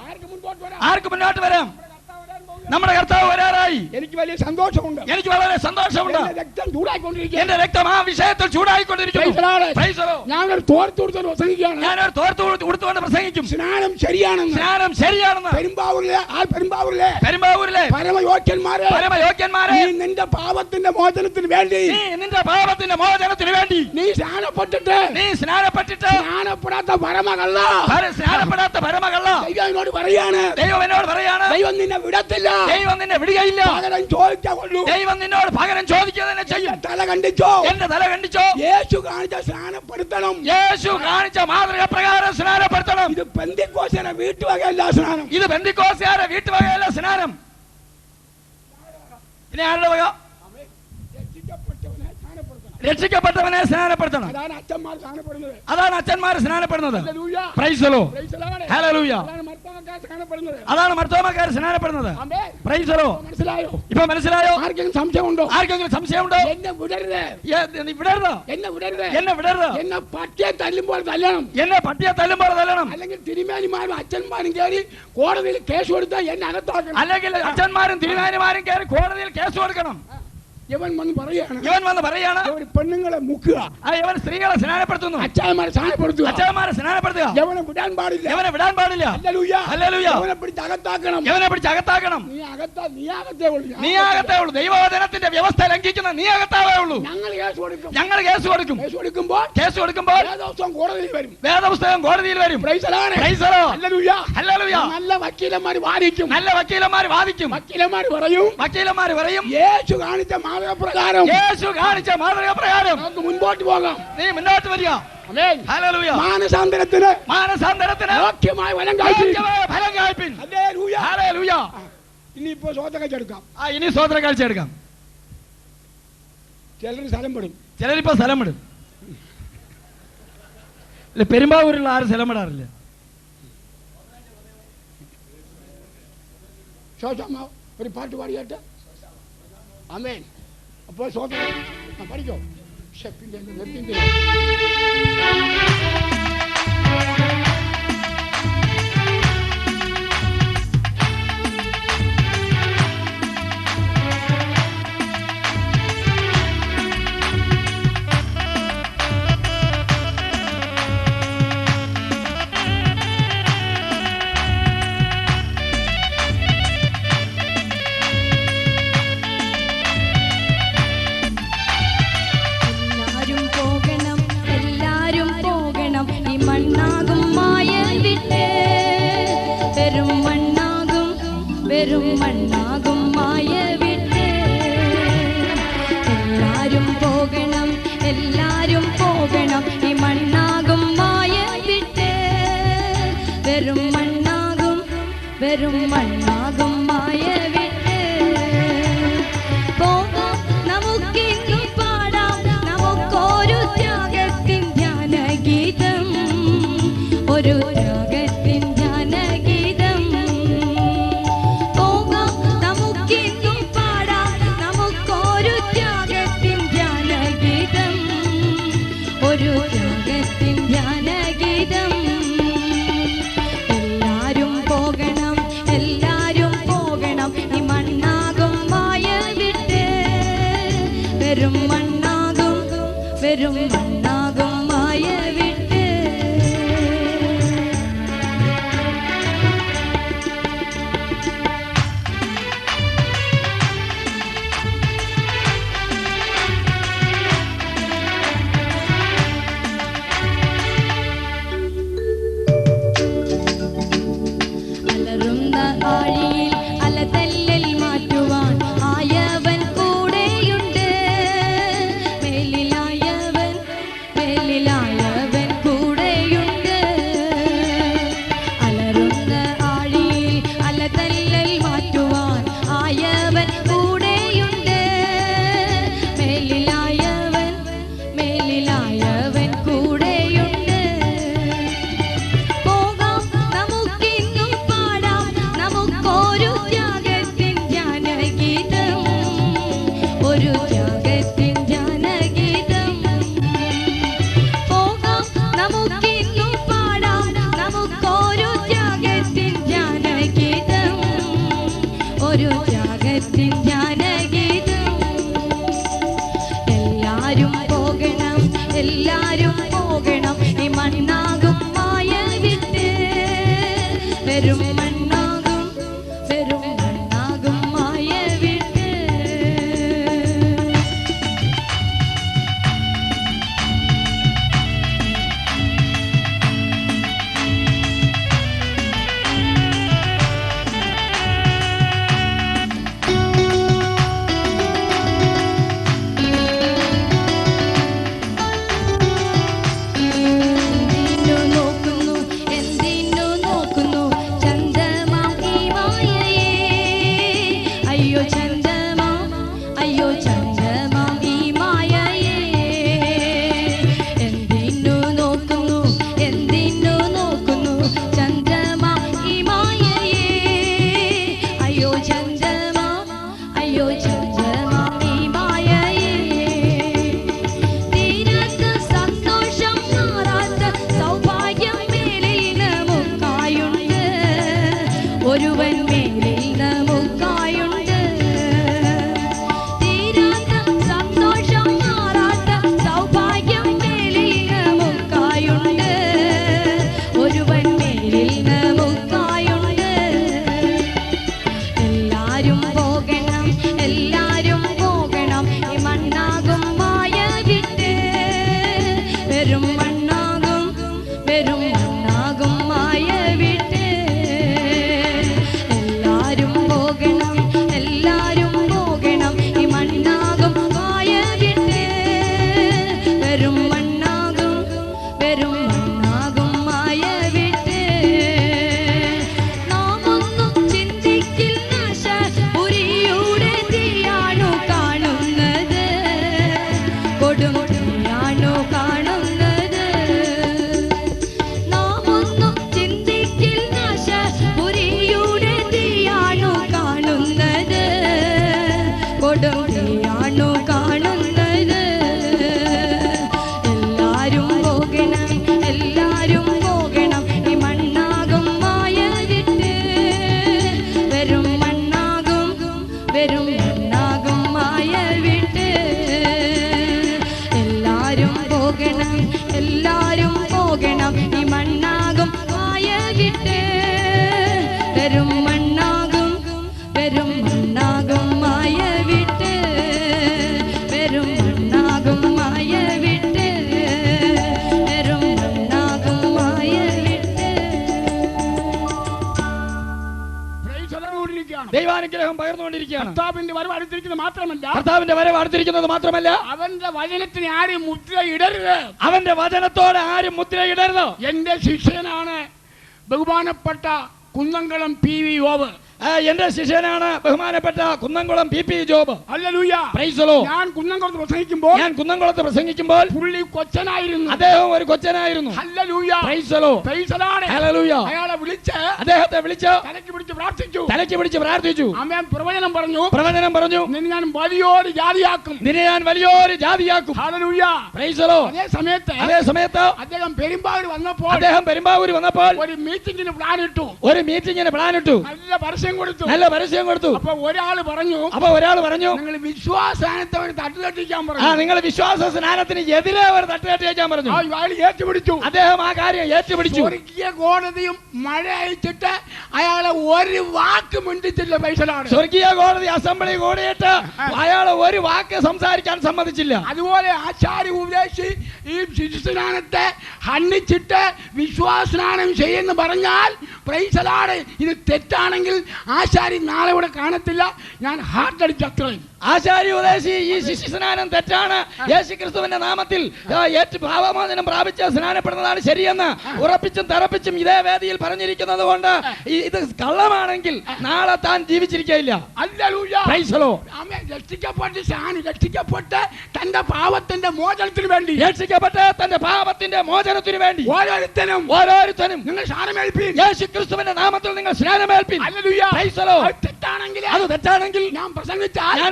ആർക്ക് മുന്നോട്ട് വരാം? നമ്മുടെ കർത്താവ് വരാറായി. എനിക്ക് വലിയ സന്തോഷമുണ്ട്. എനിക്ക് വളരെ സന്തോഷമുണ്ട്. എന്റെ രക്തം ആ വിഷയത്തിൽ ചൂടായിക്കൊണ്ടിരിക്കുന്നു. ഞാനൊരു തോർത്തുകൊണ്ട് പ്രസംഗിക്കും. സ്നാനം ശരിയാണെന്ന് പെരുമ്പാവൂരിലെ പരമയോഗ്യന്മാരെ നിന്റെ പാപത്തിന്റെ മോചനത്തിന് വേണ്ടി നീ സ്നാനപ്പെട്ടിട്ട് സ്നാനപ്പെടാത്ത പരമകള്ള ദൈവം എന്നോട് പറയാണ്. ദൈവം നിന്നെ വിടത്തില്ല. ദൈവം നിന്നെ വിടുകയില്ല. ദൈവം നിന്നോട് പകരം ചോദിക്കുക തന്നെ ചെയ്യും. എന്റെ തല കണ്ടിച്ചോ. യേശു കാണിച്ച സ്നാനപ്പെടുത്തണം. യേശു കാണിച്ച മാതൃക പ്രകാരം സ്നാനപ്പെടുത്തണം. ഇത് പെന്തിക്കോസ്തുകാരുടെ വീട്ടുവകയല്ല സ്നാനം. ഇത് പെന്തിക്കോസ്തുകാരുടെ വീട്ടുവകയല്ല സ്നാനം. ഇനി ആരുടെ വക? രക്ഷിക്കപ്പെട്ടവനെ സ്നാനപ്പെടുത്തണം. അതാണ് അച്ഛന്മാർ സ്നാനപ്പെടുന്നത്. Praise the lord. ഹല്ലേലൂയ. അതാണ് മർത്തോമാക്കാർ സ്നാനപ്പെടുന്നത്. Praise the lord. ഇപ്പൊ മനസ്സിലായോ? ആർക്കെങ്കിലും സംശയമുണ്ടോ? എന്നെ വിടരുത്. എന്നെ പട്ടിയെ തല്ലുമ്പോൾ തല്ലണം. അല്ലെങ്കിൽ തിരുമേനിമാരും അച്ഛന്മാരും കയറി കോടതിയിൽ കേസ് കൊടുത്താൽ എന്നെ അകത്താക്കണം. അല്ലെങ്കിൽ അച്ഛന്മാരും തിരുമേനിമാരും കയറി കോടതിയിൽ കേസ് കൊടുക്കണം. ഇവൻ വന്ന് പറയാണ് പെണ്ണുങ്ങളെ മുക്കുക. ഇവൻ സ്ത്രീകളെ സ്നാനപ്പെടുത്തുന്നു. അച്ചായന്മാരെ സ്നാനപ്പെടുത്തുക. യവനെ വിടാൻ പാടില്ല. യവനെ പിടിച്ച് അകത്താക്കണം. നീ അകത്തേ ഉള്ളൂ. ദൈവവചനത്തിന്റെ വ്യവസ്ഥ ലംഘിക്കുന്ന നീ അകത്താവേ ഉള്ളൂ. ഞങ്ങൾ കേസ് കൊടുക്കുമ്പോൾ വേദപുസ്തകം കോടതിയിൽ വരും. നല്ല വക്കീലന്മാർ വാദിക്കും. വക്കീലന്മാർ പറയും യേശു കാണിച്ച മാതൃക പ്രകാരം നമുക്ക് മുൻപോട്ട് പോകാം. നീ മുന്നോട്ട് വരിക. മാനസാന്തരത്തിന് യോഗ്യമായ ഫലം കായ്പിൻ. ഇനിയിപ്പോ സ്വോത്രം കാഴ്ച എടുക്കാം. ചിലരിപ്പോ സ്ഥലം വിടും. പെരുമ്പാവൂരിലുള്ള ആരും സ്ഥലം വിടാറില്ല. ഒരു പാട്ട് പാടിയാട്ട്. ആമേൻ. അപ്പോൾ സ്വോത്രം പഠിക്കോ. ഷെപ്പിന്റെ നിർത്തിൻ്റെ മണ്ണാകും മായ വിട്ട് എല്ലാരും പോകണം ഈ മണ്ണാകും മായ വിട്ട് വെറും മണ്ണാകും മായ വിട്ട് പോകാം നമുക്കിന്നു പാടാം നമുക്കൊരു ത്യാഗത്തിൻ ധ്യാനഗീതം ഒരു ത്യാഗത്തിൻ ധ്യാനഗീതം എല്ലാരും പോകണം വെറും മണ്ണാകും വെറും മണ്ണാകും മായ വിട്ട്. എന്തിനു നോക്കുന്നു ചന്ദ്രമാം ഈ മായയെ. അയ്യോ ചന്ദ്രമാം അയ്യോ ചന്ദ്രമാം ഈ മായയെ. എന്തിനു നോക്കുന്നു ചന്ദ്രമാം ഈ മായയെ. അയ്യോ ചന്ദ്രമാം അയ്യോ ചന്ദ്രമാം ഈ മായയെ. തീരാത്ത സന്തോഷം മാറാത്ത സൗഭാഗ്യം മേലിൽ നമുക്കായുണ്ട്. ഒരുവൻ മേലിൽ നമുക്കായുണ്ട്. തീരാത്ത സന്തോഷം മാറാത്ത സൗഭാഗ്യം മേലിൽ നമുക്കായുണ്ട്. ഒരുവൻ മേലിൽ നമുക്കായുണ്ട്. എല്ലാരും പോകണം ഈ മണ്ണാകും മായ വിട്ട്. വെറും മണ്ണാകും മായ വിട്ട്. എല്ലാരും പോകണം ഈ മണ്ണാകും മായ വിട്ട്. വെറും മണ്ണാകും മായ വിട്ട്. നാമൊന്നും ചിന്തിക്കിൽ നാശപുരിയുടെ തീയാണു കാണുന്നത്. കൊടും തീയാണു കാണുന്നത്. നാമൊന്നും ചിന്തിക്കിൽ നാശപുരിയുടെ തീയാണു കാണുന്നത്. കൊടും തീയാണു കാണുന്നത്. എല്ലാരും പോകണം ഈ മണ്ണാകും മായ വിട്ട്. വെറും മണ്ണാകും മായ വിട്ട്. എല്ലാരും പോകണം ഈ മണ്ണാകും മായ വിട്ട്. വെറും മണ്ണാകും മായ വിട്ട്. വെറും മണ്ണാകും മായ വിട്ട്. വെറും മണ്ണാകും മായ വിട്ട്. ദൈവാനുഗ്രഹം പകർന്നുകൊണ്ടിരിക്കുകയാണ്. കർത്താവിന്റെ വരവ് അടുത്തിരിക്കുന്നത് മാത്രമല്ല കർത്താവിന്റെ വരവ് അടുത്തിരിക്കുന്നത് മാത്രമല്ല അവന്റെ വചനത്തിന് ആരും മുദ്രയിടരുത്. അവന്റെ വചനത്തോടെ ആരും മുദ്രയിടരുത്. എന്റെ ശിഷ്യനാണ് ബഹുമാനപ്പെട്ട കുന്നംകുളം PV യോബ്. എന്റെ ശിഷ്യനാണ് ബഹുമാനപ്പെട്ട കുന്നംകുളം PP ജോബ്. ഹല്ലേലൂയ. Praise the lord. ഞാൻ കുന്നംകുളത്ത് പ്രസംഗിക്കുമ്പോൾ പുള്ളി കൊച്ചനായിരുന്നു. അദ്ദേഹം ഒരു കൊച്ചനായിരുന്നു. ഹല്ലേലൂയ. Praise the lord. Praise the lord. ഹല്ലേലൂയ. അയാളെ വിളിച്ച് അദ്ദേഹത്തെ വിളിച്ച് തലയ്ക്ക് പിടിച്ച് പ്രാർത്ഥിച്ചു. ആമേൻ. പ്രവചനം പറഞ്ഞു നിന്നെ ഞാൻ വലിയൊരു ജാതിയാക്കും. ഹല്ലേലൂയ. Praise the Lord. അതേ സമയത്ത് അദ്ദേഹം പെരുമ്പാവൂർ വന്നപ്പോൾ ഒരു മീറ്റിംഗിന് പ്ലാൻ ഇട്ടു. നല്ല പരസ്യം കൊടുത്തു. അപ്പൊ ഒരാൾ പറഞ്ഞു നിങ്ങൾ വിശ്വാസ സ്നാനത്തിന് എതിരെ ഒരു തട്ടുകെട്ടി വയ്ക്കാൻ പറഞ്ഞു. അദ്ദേഹം ആ കാര്യം ഏറ്റുപിടിച്ചു. സ്വർഗീയ കോടതിയും മഴ അയച്ചിട്ട് അയാളെ ഒരു വാക്ക് മിണ്ടിച്ചില്ല. സ്വർഗീയ കോടതി അസംബ്ലി കൂടിയിട്ട് അയാളെ ഒരു വാക്ക് സംസാരിക്കാൻ സമ്മതിച്ചില്ല. അതുപോലെ ആചാര്യ ഉപദേശി ഈ ശിശുസ്നാനത്തെ ഹണ്ണിച്ചിട്ട് വിശ്വാസസ്നാനം ചെയ്യുന്നു പറഞ്ഞാൽ പ്രൈസ് ദി ലോർഡ് ഇത് തെറ്റാണെങ്കിൽ ആശാരി നാളെ ഇവിടെ കാണത്തില്ല. ഞാൻ ഹാർട്ട് അടിച്ചത്രയും. ആചാര്യ ഉപദേശി ഈ ശിശുസ്നാനം തെറ്റാണ്, യേശുക്രിസ്തുവിന്റെ നാമത്തിൽ ഭാവമോചനം പ്രാപിച്ച് സ്നാനപ്പെടുന്നതാണ് ശരിയെന്ന് ഉറപ്പിച്ചും തറപ്പിച്ചും ഇതേ വേദിയിൽ പറഞ്ഞിരിക്കുന്നത് കൊണ്ട് ഇത് കള്ളമാണെങ്കിൽ നാളെ താൻ ജീവിച്ചിരിക്കയില്ല. രക്ഷിക്കപ്പെട്ട് തന്റെ പാവത്തിന്റെ മോചനത്തിന് വേണ്ടി ഓരോരുത്തരും നിങ്ങൾ സ്നാനമേൽപ്പീൻ. യേശുക്രിസ്തുവിന്റെ നാമത്തിൽ നിങ്ങൾ സ്നാനമേൽപ്പീൻ. അത് തെറ്റാണെങ്കിൽ ഞാൻ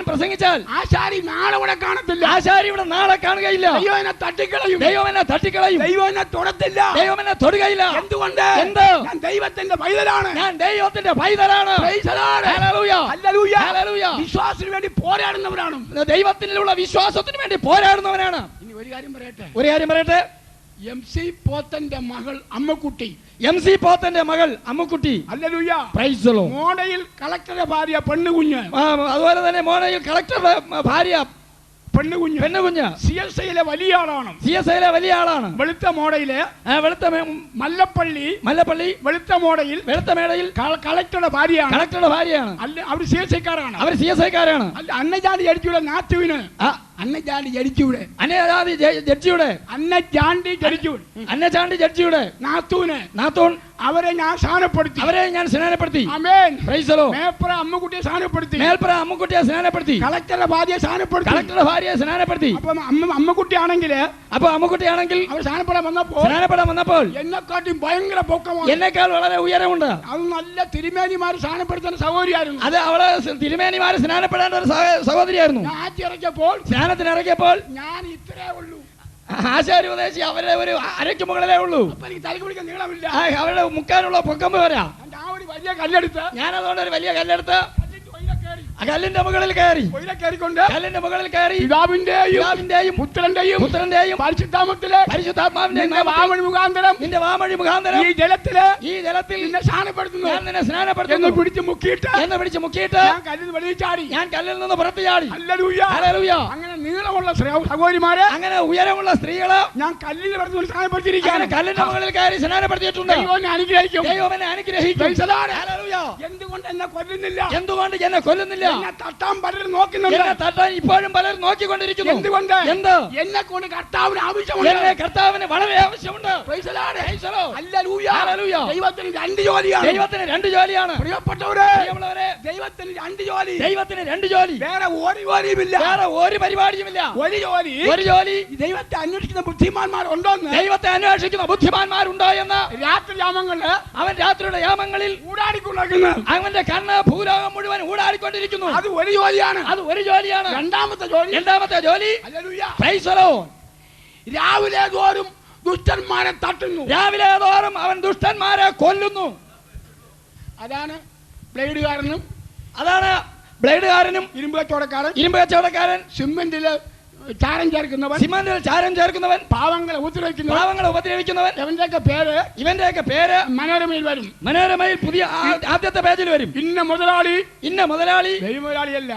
പ്രസംഗിച്ചാൽ ആശാരി നാളെ ഇവിടെ കാണത്തില്ല. ആശാരി ഇവിടെ നാളെ കാണുകയില്ല. ദൈവം എന്നെ തട്ടിക്കളയും. ദൈവം എന്നെ തൊടത്തില്ല. ദൈവം എന്നെ തൊടുകയില്ല. എന്തുകൊണ്ട്? ഞാൻ ദൈവത്തിന്റെ പൈതലാണ്. വിശ്വാസത്തിന് വേണ്ടി പോരാടുന്നവരാണ്. ദൈവത്തിലുള്ള വിശ്വാസത്തിന് വേണ്ടി പോരാടുന്നവനാണ്. ഇനി ഒരു കാര്യം പറയട്ടെ. MC പോത്തന്റെ മകൾ അമ്മക്കുട്ടി. MC പോത്തന്റെ മകൾ അമ്മുക്കുട്ടി. ഹല്ലേലൂയ. Praise the lord. മോഡയിൽ കളക്ടറുടെ ഭാര്യ പെണ്ണുകുഞ്ഞ്. അതുപോലെ തന്നെ മോഡയിൽ കളക്ടറുടെ ഭാര്യ പെണ്ണുകുഞ്ഞ്. CSIയിലെ വലിയ ആളാണ്. CSIയിലെ വലിയ ആളാണ്. വെളുത്ത മോഡയില് മല്ലപ്പള്ളി വെളുത്ത മോഡയിൽ കളക്ടറുടെ ഭാര്യയാണ്. അല്ല, അവർ CSIക്കാരാണ്. അല്ല, അന്നജാതി ജഡ്ജിയുടെ നാത്തുവിന് അന്നജാതി ജഡ്ജിയുടെ നാത്തൂൻ അവരെ ഞാൻ സ്നാനപ്പെടുത്തി. ആമേൻ. Praise the lord. മേൽപ്പുറ അമ്മുക്കുട്ടിയെ സ്നാനപ്പെടുത്തി. കളക്ടറുടെ ഭാര്യയെ സ്നാനപ്പെടുത്തി. അമ്മുക്കുട്ടി ആണെങ്കിൽ അവർ സ്നാനപ്പെടാൻ വന്നപ്പോൾ എന്നെക്കാട്ടും ഭയങ്കര പൊക്കമാണ്. എന്നേക്കാൾ വളരെ ഉയരമുണ്ട്. അത് നല്ല തിരുമേനിമാർ സ്നാനപ്പെടുത്തുന്ന സഹോദരിയായിരുന്നു. അത് അവള് തിരുമേനിമാര് സ്നാനപ്പെടേണ്ട ഒരു സഹോദരിയായിരുന്നു. സ്നാനത്തിനിറക്കിയപ്പോൾ ഞാൻ ഇത്രേ ഉള്ളൂ. ആശാരി ഉപദേശി അവരുടെ ഒരു അരയ്ക്ക് മുകളിലേ ഉള്ളൂ. അവരുടെ മുക്കാനുള്ള പൊക്കം പോരാ. ഞാൻ അതുകൊണ്ട് ഒരു വലിയ കല്ലെടുത്ത് കല്ലിന്റെ മുകളിൽ കയറി പിതാവിന്റെയും പുത്രന്റെയും പരിശുദ്ധാത്മാവിന്റെ നിന്റെ വാമൊഴി മുഖാന്തരം ഈ ജലത്തിൽ നിന്നെ സ്നാനപ്പെടുത്തുന്നു എന്ന് പിടിച്ച് മുക്കിയിട്ട് ഞാൻ കല്ലിൽ നിന്ന് പുറത്ത് ചാടി. ഹല്ലേലൂയ. അങ്ങനെ നീളമുള്ള സഹോദരിമാരെ, അങ്ങനെ ഉയരമുള്ള സ്ത്രീകള് ഞാൻ കല്ലിൽ സ്നാനപ്പെടുത്തിയിരിക്കുകയാണ്. കല്ലിന്റെ മുകളിൽ കയറി സ്നാനപ്പെടുത്തിയിട്ടുണ്ട്. ദൈവം എന്നെ അനുഗ്രഹിക്കും. എന്തുകൊണ്ട് എന്നെ കൊല്ലുന്നില്ല? തട്ടാൻ പലരും ഇപ്പോഴും പലരും നോക്കിക്കൊണ്ടിരിക്കുന്നു. എന്ത്? എന്നെ കൊണ്ട് കർത്താവിന് ആവശ്യമുണ്ട്. കർത്താവിന് വളരെ ആവശ്യമുണ്ട്. ദൈവത്തിന് രണ്ട് ജോലിയാണ്. പ്രിയപ്പെട്ടവരെ, ദൈവത്തിന് രണ്ട് ജോലി. വേറെ ഒരു ജോലിയുമില്ല. ഒരു പരിപാടിയുമില്ല. ഒരു ജോലി ദൈവത്തെ അന്വേഷിക്കുന്ന ബുദ്ധിമാന്മാരുണ്ടോ എന്ന് അവൻ രാത്രിയുടെ യാമങ്ങളിൽ അവന്റെ കണ്ണ് ഭൂലോകം മുഴുവൻ ഊടാടിക്കൊണ്ടിരിക്കുന്നു. അത് ഒരു ജോലിയാണ്. രണ്ടാമത്തെ ജോലി പ്രൈസ് ദി ലോർഡ്. രാവിലെ തോറും ദുഷ്ടന്മാരെ തട്ടുന്നു. രാവിലെ തോറും അവൻ ദുഷ്ടന്മാരെ കൊല്ലുന്നു. അതാണ് ബ്ലേഡുകാരനും ഇരുമ്പ് കച്ചവടക്കാരൻ സിമന്റില് ചാരം ചേർക്കുന്നവൻ പാവങ്ങളെ ഉപദ്രവിക്കുന്നവൻ ഇവന്റെയൊക്കെ പേര് മനോരമയിൽ വരും. മനോരമയിൽ പുതിയ ആദ്യത്തെ പേജിൽ വരും. ഇന്ന മുതലാളി മുതലാളിയല്ല.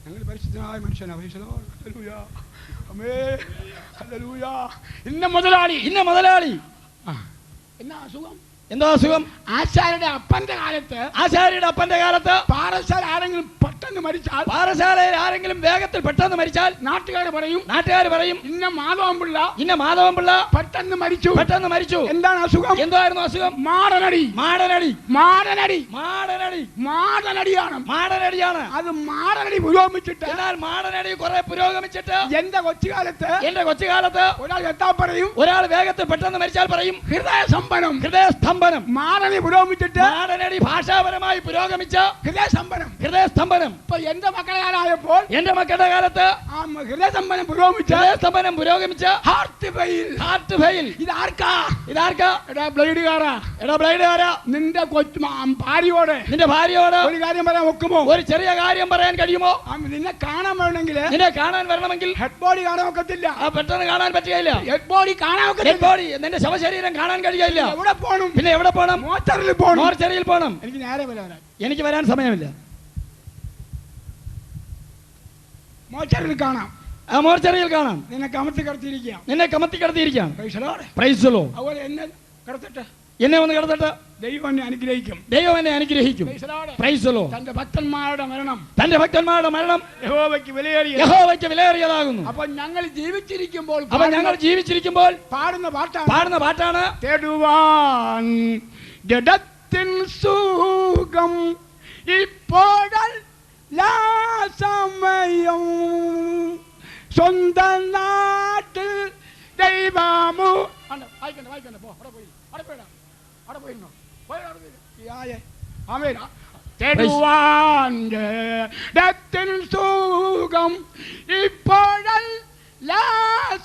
ഞങ്ങൾ പരിശുദ്ധനായ മനുഷ്യനാണ്. ഇന്ന മുതലാളി എന്നാ അസുഖം? എന്തോ അസുഖം? ആശാരിയുടെ അപ്പന്റെ കാലത്ത് പാറശാല ആരെങ്കിലും പാറശാലയിൽ ആരെങ്കിലും വേഗത്തിൽ പെട്ടെന്ന് മരിച്ചാൽ നാട്ടുകാർ പറയും ഇന്ന മാധവൻപിള്ള പെട്ടെന്ന് മരിച്ചു. എന്താണ് അസുഖം? എന്തായിരുന്നു അസുഖം? മാടനടിയാണ്. അത് മാടനടി പുരോഗമിച്ചിട്ട്, എന്നാൽ മാടനടി കുറെ പുരോഗമിച്ചിട്ട് എന്റെ കൊച്ചുകാലത്ത് ഒരാൾ എത്താൻ പറയും, ഒരാൾ വേഗത്തിൽ പെട്ടെന്ന് മരിച്ചാൽ പറയും ഹൃദയസ്തംഭനം. മാടനടി പുരോഗമിച്ചിട്ട് മാടനടി ഭാഷാപരമായി പുരോഗമിച്ച ഹൃദയസ്തംഭനം. ഇപ്പൊ എന്റെ മക്കളുടെ കാലത്ത് ഹൃദയസ്തംഭനം പുരോഗമിച്ച ഹാർട്ട് ഫെയിൽ. ഇതാർക്കാ? ബ്ലേഡുകാരാ. നിന്റെ ഭാര്യയോട് ഒരു കാര്യം പറയാൻ ഒക്കുമോ? ഒരു ചെറിയ കാര്യം പറയാൻ കഴിയുമോ? നിന്നെ കാണാൻ വരണമെങ്കിൽ ഹെഡ് ബോഡി കാണാൻ ഒക്കത്തില്ല. പെട്ടെന്ന് കാണാൻ പറ്റുകയില്ല. ഹെഡ് ബോഡി നിന്റെ ശവശരീരം കാണാൻ കഴിയില്ല. പിന്നെ എവിടെ പോകണം? മോർച്ചറിയിൽ പോകണം. എനിക്ക് വരാൻ സമയമില്ല. മോർച്ചറിയിൽ കാണാം. നിന്നെ കമത്തി കിടത്തിയിരിക്കുകയാണ്. Praise the lord. അതുപോലെ എന്നെ ഒന്ന് കിടത്തട്ടെ. ദൈവം എന്നെ അനുഗ്രഹിക്കും. Praise the lord. തന്റെ ഭക്തന്മാരുടെ മരണം യഹോവയ്ക്ക് വിലയേറിയതാകുന്നു. അപ്പോൾ ഞങ്ങൾ ജീവിച്ചിരിക്കുമ്പോൾ പാടുന്ന പാട്ടാണ് തേടുവാൻ ജഡത്തിൻ സുഖം ഇപ്പോഴല്ല സമയം, സ്വന്തം നാട്ടിൽ ദൈവമു തേടുവാൻ ജഡത്തിൻ സുഖം ഇപ്പോഴല്ല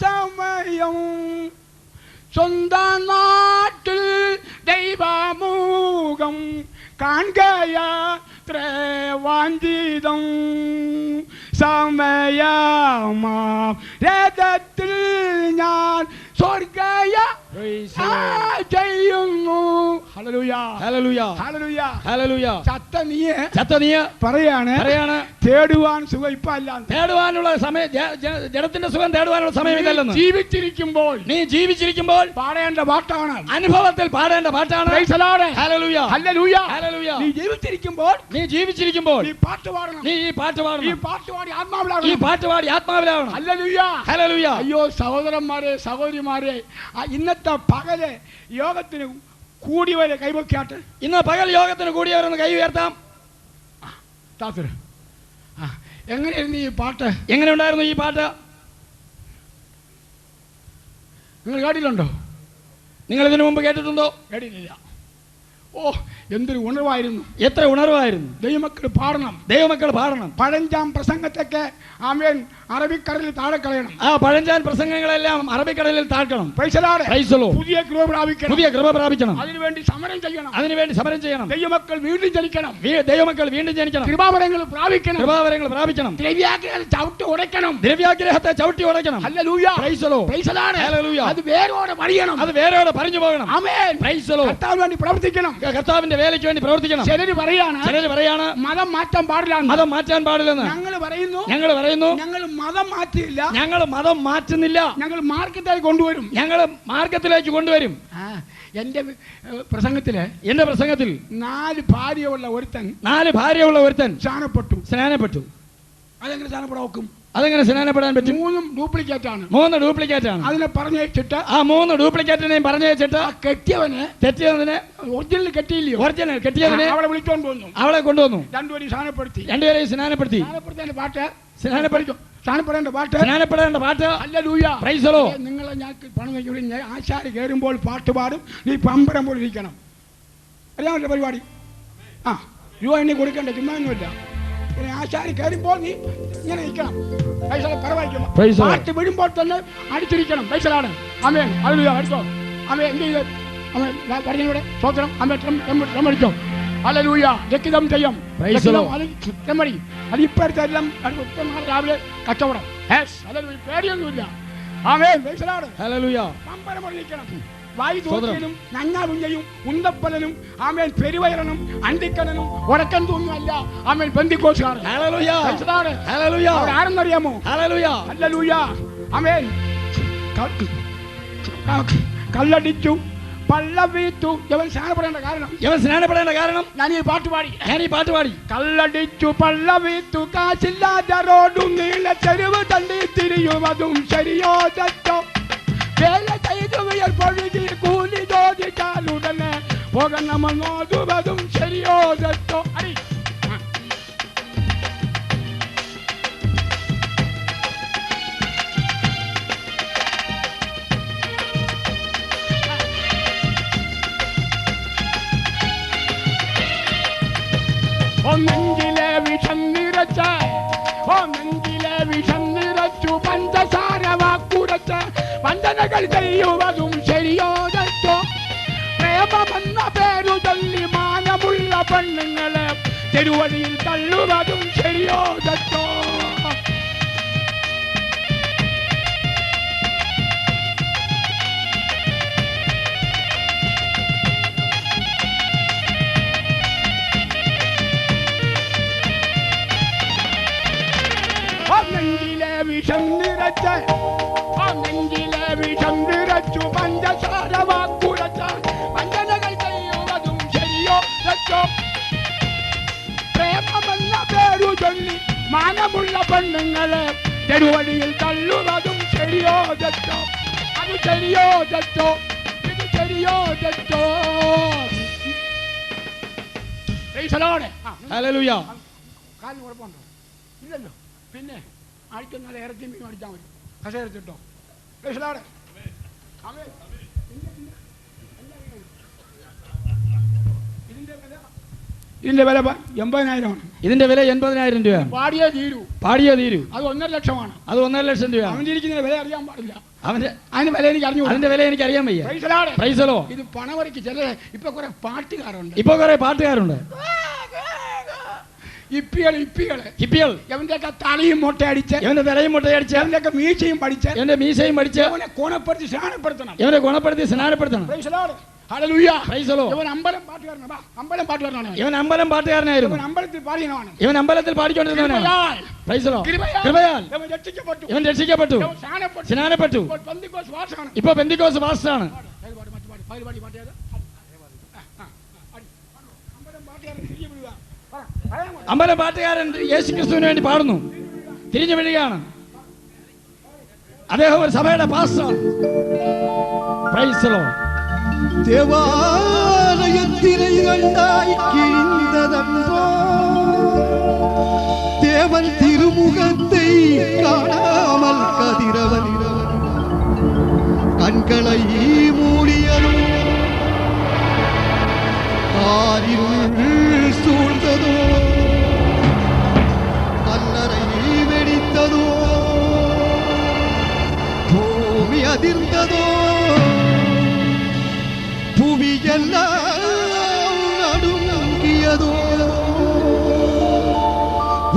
സമയം, സ്വന്തം നാട്ടിൽ ദൈവമുഖം കാണുകയാത്രേ വാഞ്ചിതം. സമയമാം രഥത്തിൽ ഞാൻ സ്വർഗയ ചെയ്യുന്നു. Hallelujah hallelujah hallelujah hallelujah. ചത്ത നീ പറയാണ് തേടുവാൻ സുഖം ഇപ്പൊ അല്ല. തേടുവാനുള്ള സമയം, ജഡത്തിന്റെ സുഖം തേടുവാനുള്ള സമയം ഇതല്ലെന്ന്. ജീവിച്ചിരിക്കുമ്പോൾ നീ ജീവിച്ചിരിക്കുമ്പോൾ പാടേണ്ട പാട്ടാണ്, അനുഭവത്തിൽ പാടേണ്ട പാട്ടാണ്. Hallelujah hallelujah hallelujah. നീ ജീവിച്ചിരിക്കുമ്പോൾ നീ പാട്ട് പാടണം. നീ ഈ പാട്ട് പാടണം. ഈ പാട്ട് പാടി ആത്മാവിലാകണം. ഈ പാട്ട് പാടി ആത്മാവിലാകണം. Hallelujah hallelujah. അയ്യോ സഹോദരന്മാരെ സഹോദരിമാരെ, ഇന്നത്തെ പകല് യോഗത്തിന് കൂടിയവരെ കൈവയ്ക്കാട്ട്. ഇന്ന് പകൽ യോഗത്തിന് കൂടിയവരൊന്ന് കൈ ഉയർത്താം. എങ്ങനെയായിരുന്നു ഈ പാട്ട്? എങ്ങനെ ഉണ്ടായിരുന്നു ഈ പാട്ട്? നിങ്ങൾ കേട്ടിട്ടുണ്ടോ? നിങ്ങൾ ഇതിനു മുമ്പ് കേട്ടിട്ടുണ്ടോ? കേട്ടിട്ടില്ല. ഓ എന്തൊരു ഉണർവായിരുന്നു, എത്ര ഉണർവായിരുന്നു. ദൈവമക്കൾ പാടണം, ദൈവമക്കൾ പാടണം. പഴഞ്ചാം പ്രസംഗത്തൊക്കെ ആമേൻ അറബിക്കടലിൽ താഴെ കളയണം. ആ പഴഞ്ചാൻ പ്രസംഗങ്ങളെല്ലാം അറബിക്കടലിൽ താഴ്ക്കണം. പുതിയ കൃപ പ്രാപിക്കണം. പുതിയ കൃപ പ്രാപിക്കണം. അതിനുവേണ്ടി സമരം ചെയ്യണം. അതിനുവേണ്ടി സമരം ചെയ്യണം. ദൈവമക്കൾ വീണ്ടും ജനിക്കണം. ദൈവമക്കൾ വീണ്ടും ജനിക്കണം. കൃപാവരങ്ങൾ പ്രാപിക്കണം. കൃപാവരങ്ങൾ പ്രാപിക്കണം. ദ്രവ്യാഗ്രഹത്തെ ചവിട്ടി ഉടയ്ക്കണം. ദ്രവ്യാഗ്രഹത്തെ ചവിട്ടി ഉടയ്ക്കണം. ഹല്ലേലൂയ പ്രൈസ് ദി ലോർഡ്. ഹല്ലേലൂയ. അത് വേരോടെ പറിയണം. അത് വേരോടെ പറഞ്ഞു പോകണം. ആമേൻ പ്രൈസ് ദി ലോർഡ്. കർത്താവിന് വേണ്ടി പ്രവർത്തിക്കണം. കർത്താവിന്റെ വേലയ്ക്ക് വേണ്ടി പ്രവർത്തിക്കണം. ചിലര് പറയാണ് മതം മാറ്റാൻ പാടില്ല. മതം മാറ്റാൻ പാടില്ലെന്ന് ഞങ്ങൾ പറയുന്നു. ഞങ്ങൾ മതം മാറ്റിയില്ല, ഞങ്ങൾ മതം മാറ്റുന്നില്ല, ഞങ്ങൾ മാർഗത്തിലേക്ക് കൊണ്ടുവരും. ഞങ്ങൾ മാർഗത്തിലേക്ക് കൊണ്ടുവരും. എന്റെ പ്രസംഗത്തിൽ 4 ഭാര്യയുള്ള ഒരുത്തൻ സ്നാനപ്പെട്ടു. അതെങ്ങനെ സ്നാനപ്പെടാൻ? അതെങ്ങനെ സ്നാനപ്പെടാൻ പറ്റും? 3 ഡ്യൂപ്ലിക്കേറ്റ് ആണ്. 3 ഡ്യൂപ്ലിക്കേറ്റ് ആണ്. അതിനെ പറഞ്ഞേച്ചിട്ട് ആ 3 ഡ്യൂപ്ലിക്കേറ്റിനെയും പറഞ്ഞേച്ചിട്ട് തെറ്റിയതിനെ ഒറിജിനൽ കെട്ടിയില്ലയോ? ഒറിജിനൽ കെട്ടിയതിനെ അവളെ വിളിച്ചോണ്ട് വന്നു. അവളെ കൊണ്ടുവന്നു. രണ്ടുപേരെയും സ്നാനപ്പെടുത്തി. സ്നാനപ്പെടേണ്ട പാട്ട്. Hallelujah praise the Lord. നിങ്ങളെ ഞാൻ പണം ഞാൻ ആശാരി കയറുമ്പോൾ പാട്ട് പാടും. നീ പമ്പരം പോലെ ഇരിക്കണം. അറിയാമല്ലോ പരിപാടി. രൂപ എണ്ണി കൊടുക്കണ്ട, ചുമ്മാൊന്നുമില്ല. ആശാരി കയറുമ്പോൾ നീ ഇങ്ങനെ നിൽക്കണം. പാട്ട് വിടുമ്പോൾ തന്നെ അടിച്ചിരിക്കണം. പൈസലാണ്. അമേൻ ഹല്ലേലൂയ. അടിച്ചോ അമേ. എന്ത് ചെയ്ത് പറഞ്ഞൂടെ സ്വോത്രം. അടിച്ചോ ഹല്ലേലൂയ. രക്തം ചെയ്യും. അത് ഇപ്പോഴത്തെല്ലാം രാവിലെ കച്ചവടം. പേടിയൊന്നുമില്ല. ആമേൻ ഹല്ലേലൂയ. പമ്പരം പോലെ നിൽക്കണം. വായുദോഷനും നങ്ങാവുഞ്ഞയും ഉന്തപ്പലനും ആമേൻ പെരുവയറനും അണ്ടിക്കലനും ഉറക്കം തൂങ്ങുമല്ല. ആമേൻ പെന്തിക്കോസുകാരൻ. ആരെന്നറിയാമോ? ഹല്ലേലൂയ. ആമേൻ കല്ലടിച്ചു പള്ള വീത്തു. ഇവൻ സ്നാനപ്പെടേണ്ട കാരണം ഞാൻ ഈ പാട്ട് പാടി. കല്ലടിച്ചു പള്ള വീത്തു കാശില്ലാത്ത റോഡും നീള ചെരുവ് തള്ളി തിരിയുവതും ശരിയോ തെറ്റോ? വേല ചെയ്തു വിയർപ്പൊഴുകി കൂലി ചോദിച്ചാലുടനെ പോകണമെന്നോതുവതും ശരിയോ തെറ്റോ? നെഞ്ചിലെ വിഷം നിറച്ചു പഞ്ചസാര വാക്കുറച്ച് വഞ്ചനകൾ ചെയ്യുവതും ശരിയോ തെറ്റോ? പ്രേമമെന്ന പേരു ചൊല്ലി മാനമുള്ള പെണ്ണുങ്ങളെ തെരുവഴിയിൽ തള്ളുവതും ശരിയോ തെറ്റോ? നെഞ്ചിലെ വിഷം നിറച്ചു പഞ്ചസാര വാക്കുറച്ച് വഞ്ചനകൾ ചെയ്യുവതും ശരിയോ തെറ്റോ? പ്രേമമെന്ന പേരു ചൊല്ലി മാനമുള്ള പെണ്ണുങ്ങളെ തെരുവഴിയിൽ തള്ളുവതും ശരിയോ തെറ്റോ? അത് ശരിയോ തെറ്റോ? ഇത് ശരിയോ തെറ്റോ? ഹല്ലേലൂയ. കാലിന് കുഴപ്പമുണ്ടോ? ഇല്ലല്ലോ. പിന്നെ അടിക്കുന്ന ഇറച്ചി മീൻ അടിച്ചാൽ മതി. കസേരത്തിട്ടോ. ഇതിന്റെ വില 80,000 ആണ്. ഇതിന്റെ വില 80,000 രൂപ. പാടിയേ തീരൂ. അത് 1.5 ലക്ഷമാണ്. അത് 1.5 ലക്ഷം രൂപ. അവന്റെ ഇരിക്കുന്ന വില അറിയാൻ പാടില്ല. അതിന്റെ വില എനിക്ക് അറിഞ്ഞു. അതിന്റെ വില എനിക്ക് അറിയാൻ വയ്യ. ഇത് പണവരയ്ക്ക് ചില ഇപ്പൊ കുറെ പാട്ടുകാരുണ്ട്. ഹിപ്പികൾ എവന്റെയൊക്കെ തലയും മുട്ടയടിച്ച് ഇവന്റെ തലയും മുട്ടയടിച്ച് എവന്റെയൊക്കെ മീശയും പഠിച്ച് എന്റെ മീശയും പഠിച്ച് അവനെ ഗുണപ്പെടുത്തി സ്നാനപ്പെടുത്തണം. ഇവനെ ഗുണപ്പെടുത്തി സ്നാനപ്പെടുത്തണം. ഹല്ലേലൂയ. Praise the Lord. ഇവൻ അമ്പലം പാട്ടുകാരനാണ്. ഇവൻ അമ്പലം പാട്ടുകാരനായിരുന്നു. ഇവൻ അമ്പലത്തിൽ പാടിയവനാണ്. ഇവൻ അമ്പലത്തിൽ പാടിക്കൊണ്ടിരുന്നവനാണ്. Price the Lord. കൃപയാൽ ഇവൻ രക്ഷിക്കപ്പെട്ടു. ഇവൻ രക്ഷിക്കപ്പെട്ടു, സ്നാനപ്പെട്ടു. ഇപ്പൊ പെന്തിക്കോസ് പാസ്റ്ററാണ്. അമ്പലം പാട്ടുകാരൻ യേശുക്രിസ്തുവിന് വേണ്ടി പാടുന്നു, തിരിഞ്ഞു വീഴുകയാണ്. അദ്ദേഹം ഒരു സഭയുടെ പാസ്റ്ററാണ്. Praise the lord. தேவாலயத்திரை கண்டாய் கிழிந்ததன்றோ, தேவன் திருமுகத்தை காணாமல் கதிரவன் கண்களை மூடியதோ, காரிருள் சூழ்ந்ததோ, கல்லறை வெடித்ததோ, பூமி அதிர்ந்ததோ, புவியெல்லாம் நடுங்கியதோ,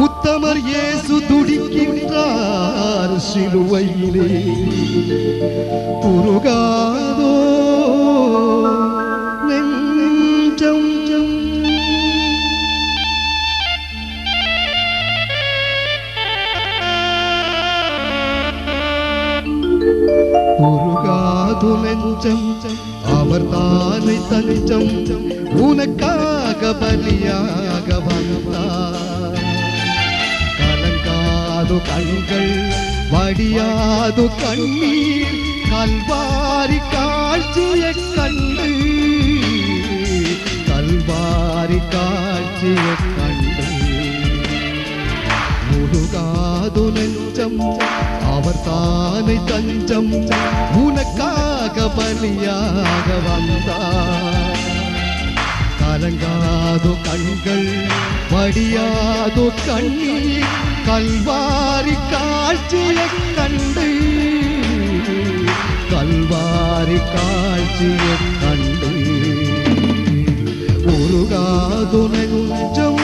உத்தமர் இயேசு துடிக்கின்றார் சிலுவையிலே, புருகாதோ நெஞ்சம். புருகாது நெஞ்சம், அவர் தானை தஞ்சம், உனக்காக பலியாக வந்தார். கலங்காது கண்கள், வடியாது கண்ணீர், கல்வாரி காட்சியை கண்டு, கல்வாரி காட்சியை கண்டு. முழுகாது நெஞ்சம், அவர் தானை தஞ்சம், உனக்காக பலியாக வந்தார். கலங்காதோ கண்கள், வடியாதோ கண்ணீர், கல்வாரி காட்சியை கண்டு, கல்வாரி காட்சியை கண்டு. உருகாதோ நெஞ்சம்.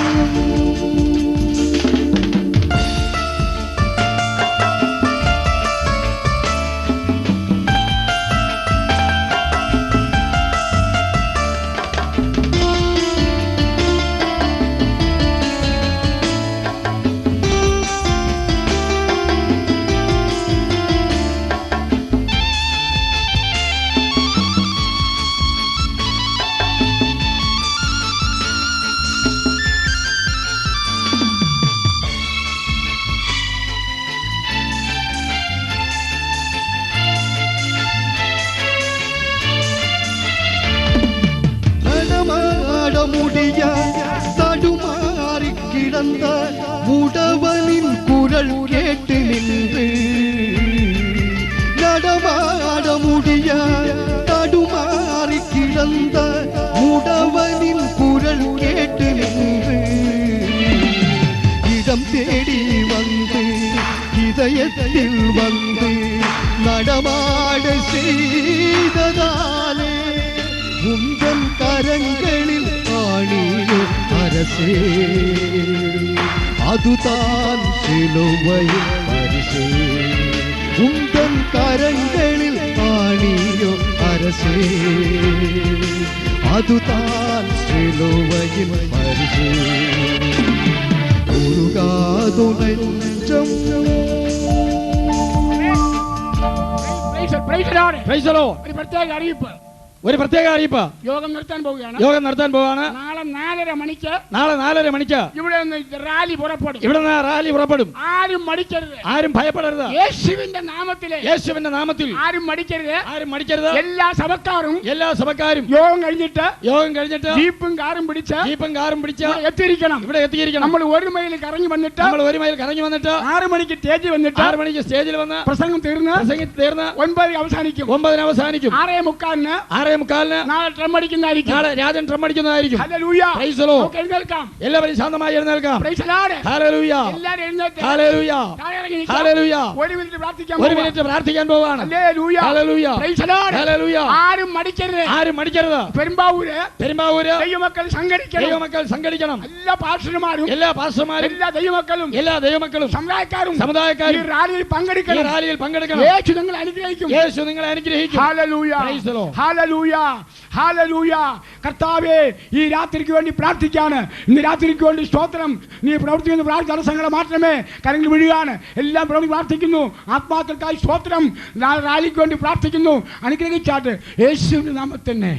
தடுமாறி கிடந்த முடவனின் குரல் கேட்டு நின்று, நடமாட முடிய தடுமாறி கிடந்த முடவனின் குரல் கேட்டு நின்று, இடம் தேடி வந்து இதயத்தில் வந்து நடமாட செய்ததாலே, உந்தன் கரங்களில் ஆணியோ அரசே, அதுதான் சிலுவையின் பரிசே. உந்தன் கரங்களில் ஆணியோ அரசே, அதுதான் சிலுவையின் பரிசே. உருகாது நெஞ்சம். ഒരു പ്രത്യേക അറിയിപ്പ്. യോഗം നിർത്താൻ പോവുകയാണ്. നാളെ 4:30 മണിക്ക് ഇവിടെ നിന്ന് റാലി പുറപ്പെടും. ആരും മടിക്കരുത്, ആരും ഭയപ്പെടരുത്. യേശുവിന്റെ നാമത്തിൽ ആരും മടിക്കരുത്. എല്ലാ സഭക്കാരും യോഗം കഴിഞ്ഞിട്ട് ജീപ്പും കാറും പിടിച്ച് ഇവിടെ എത്തിയിരിക്കണം. നമ്മൾ 1 മൈൽ കറങ്ങി വന്നിട്ട് 6 മണിക്ക് സ്റ്റേജിൽ വന്ന് പ്രസംഗം തീർന്ന് 9 അവസാനിക്കും. 6:45 നാളെ ഡ്രം അടിക്കുന്നതായിരിക്കും. രാജൻ ഡ്രം അടിക്കുന്നതായിരിക്കും. എല്ലാവരും ശാന്തമായി എഴുന്നേൽക്കാം. ഒരു മിനിറ്റ് പ്രാർത്ഥിക്കാൻ പോവാണ്. ആരും മടിക്കരുത്. ആരും മടിക്കരുത്. പെരുമ്പാവൂര് ദൈവമക്കൾ സംഘടിക്കണം. എല്ലാ പാസ്റ്റർമാരും എല്ലാ ദൈവമക്കളും സമുദായക്കാരും ഈ റാലിയിൽ പങ്കെടുക്കണം. യേശു നിങ്ങളെ അനുഗ്രഹിക്കും. Hallelujah, hallelujah, hallelujah. കർത്താവേ, ഈ രാത്രിക്ക് വേണ്ടി പ്രാർത്ഥിക്കാണ്. ഇന്ന് രാത്രിക്ക് വേണ്ടി സ്തോത്രം. നീ പ്രവർത്തിക്കുന്ന തടസ്സങ്ങളെ മാത്രമേ കരങ്ങൾ വീഴുകയാണ്. എല്ലാം പ്രാർത്ഥിക്കുന്നു. ആത്മാക്കൾക്കായി സ്തോത്രം. റാലിക്ക് വേണ്ടി പ്രാർത്ഥിക്കുന്നു. അനുഗ്രഹിച്ചാട്ട് യേശുവിന്റെ നാമത്തിൽ തന്നെ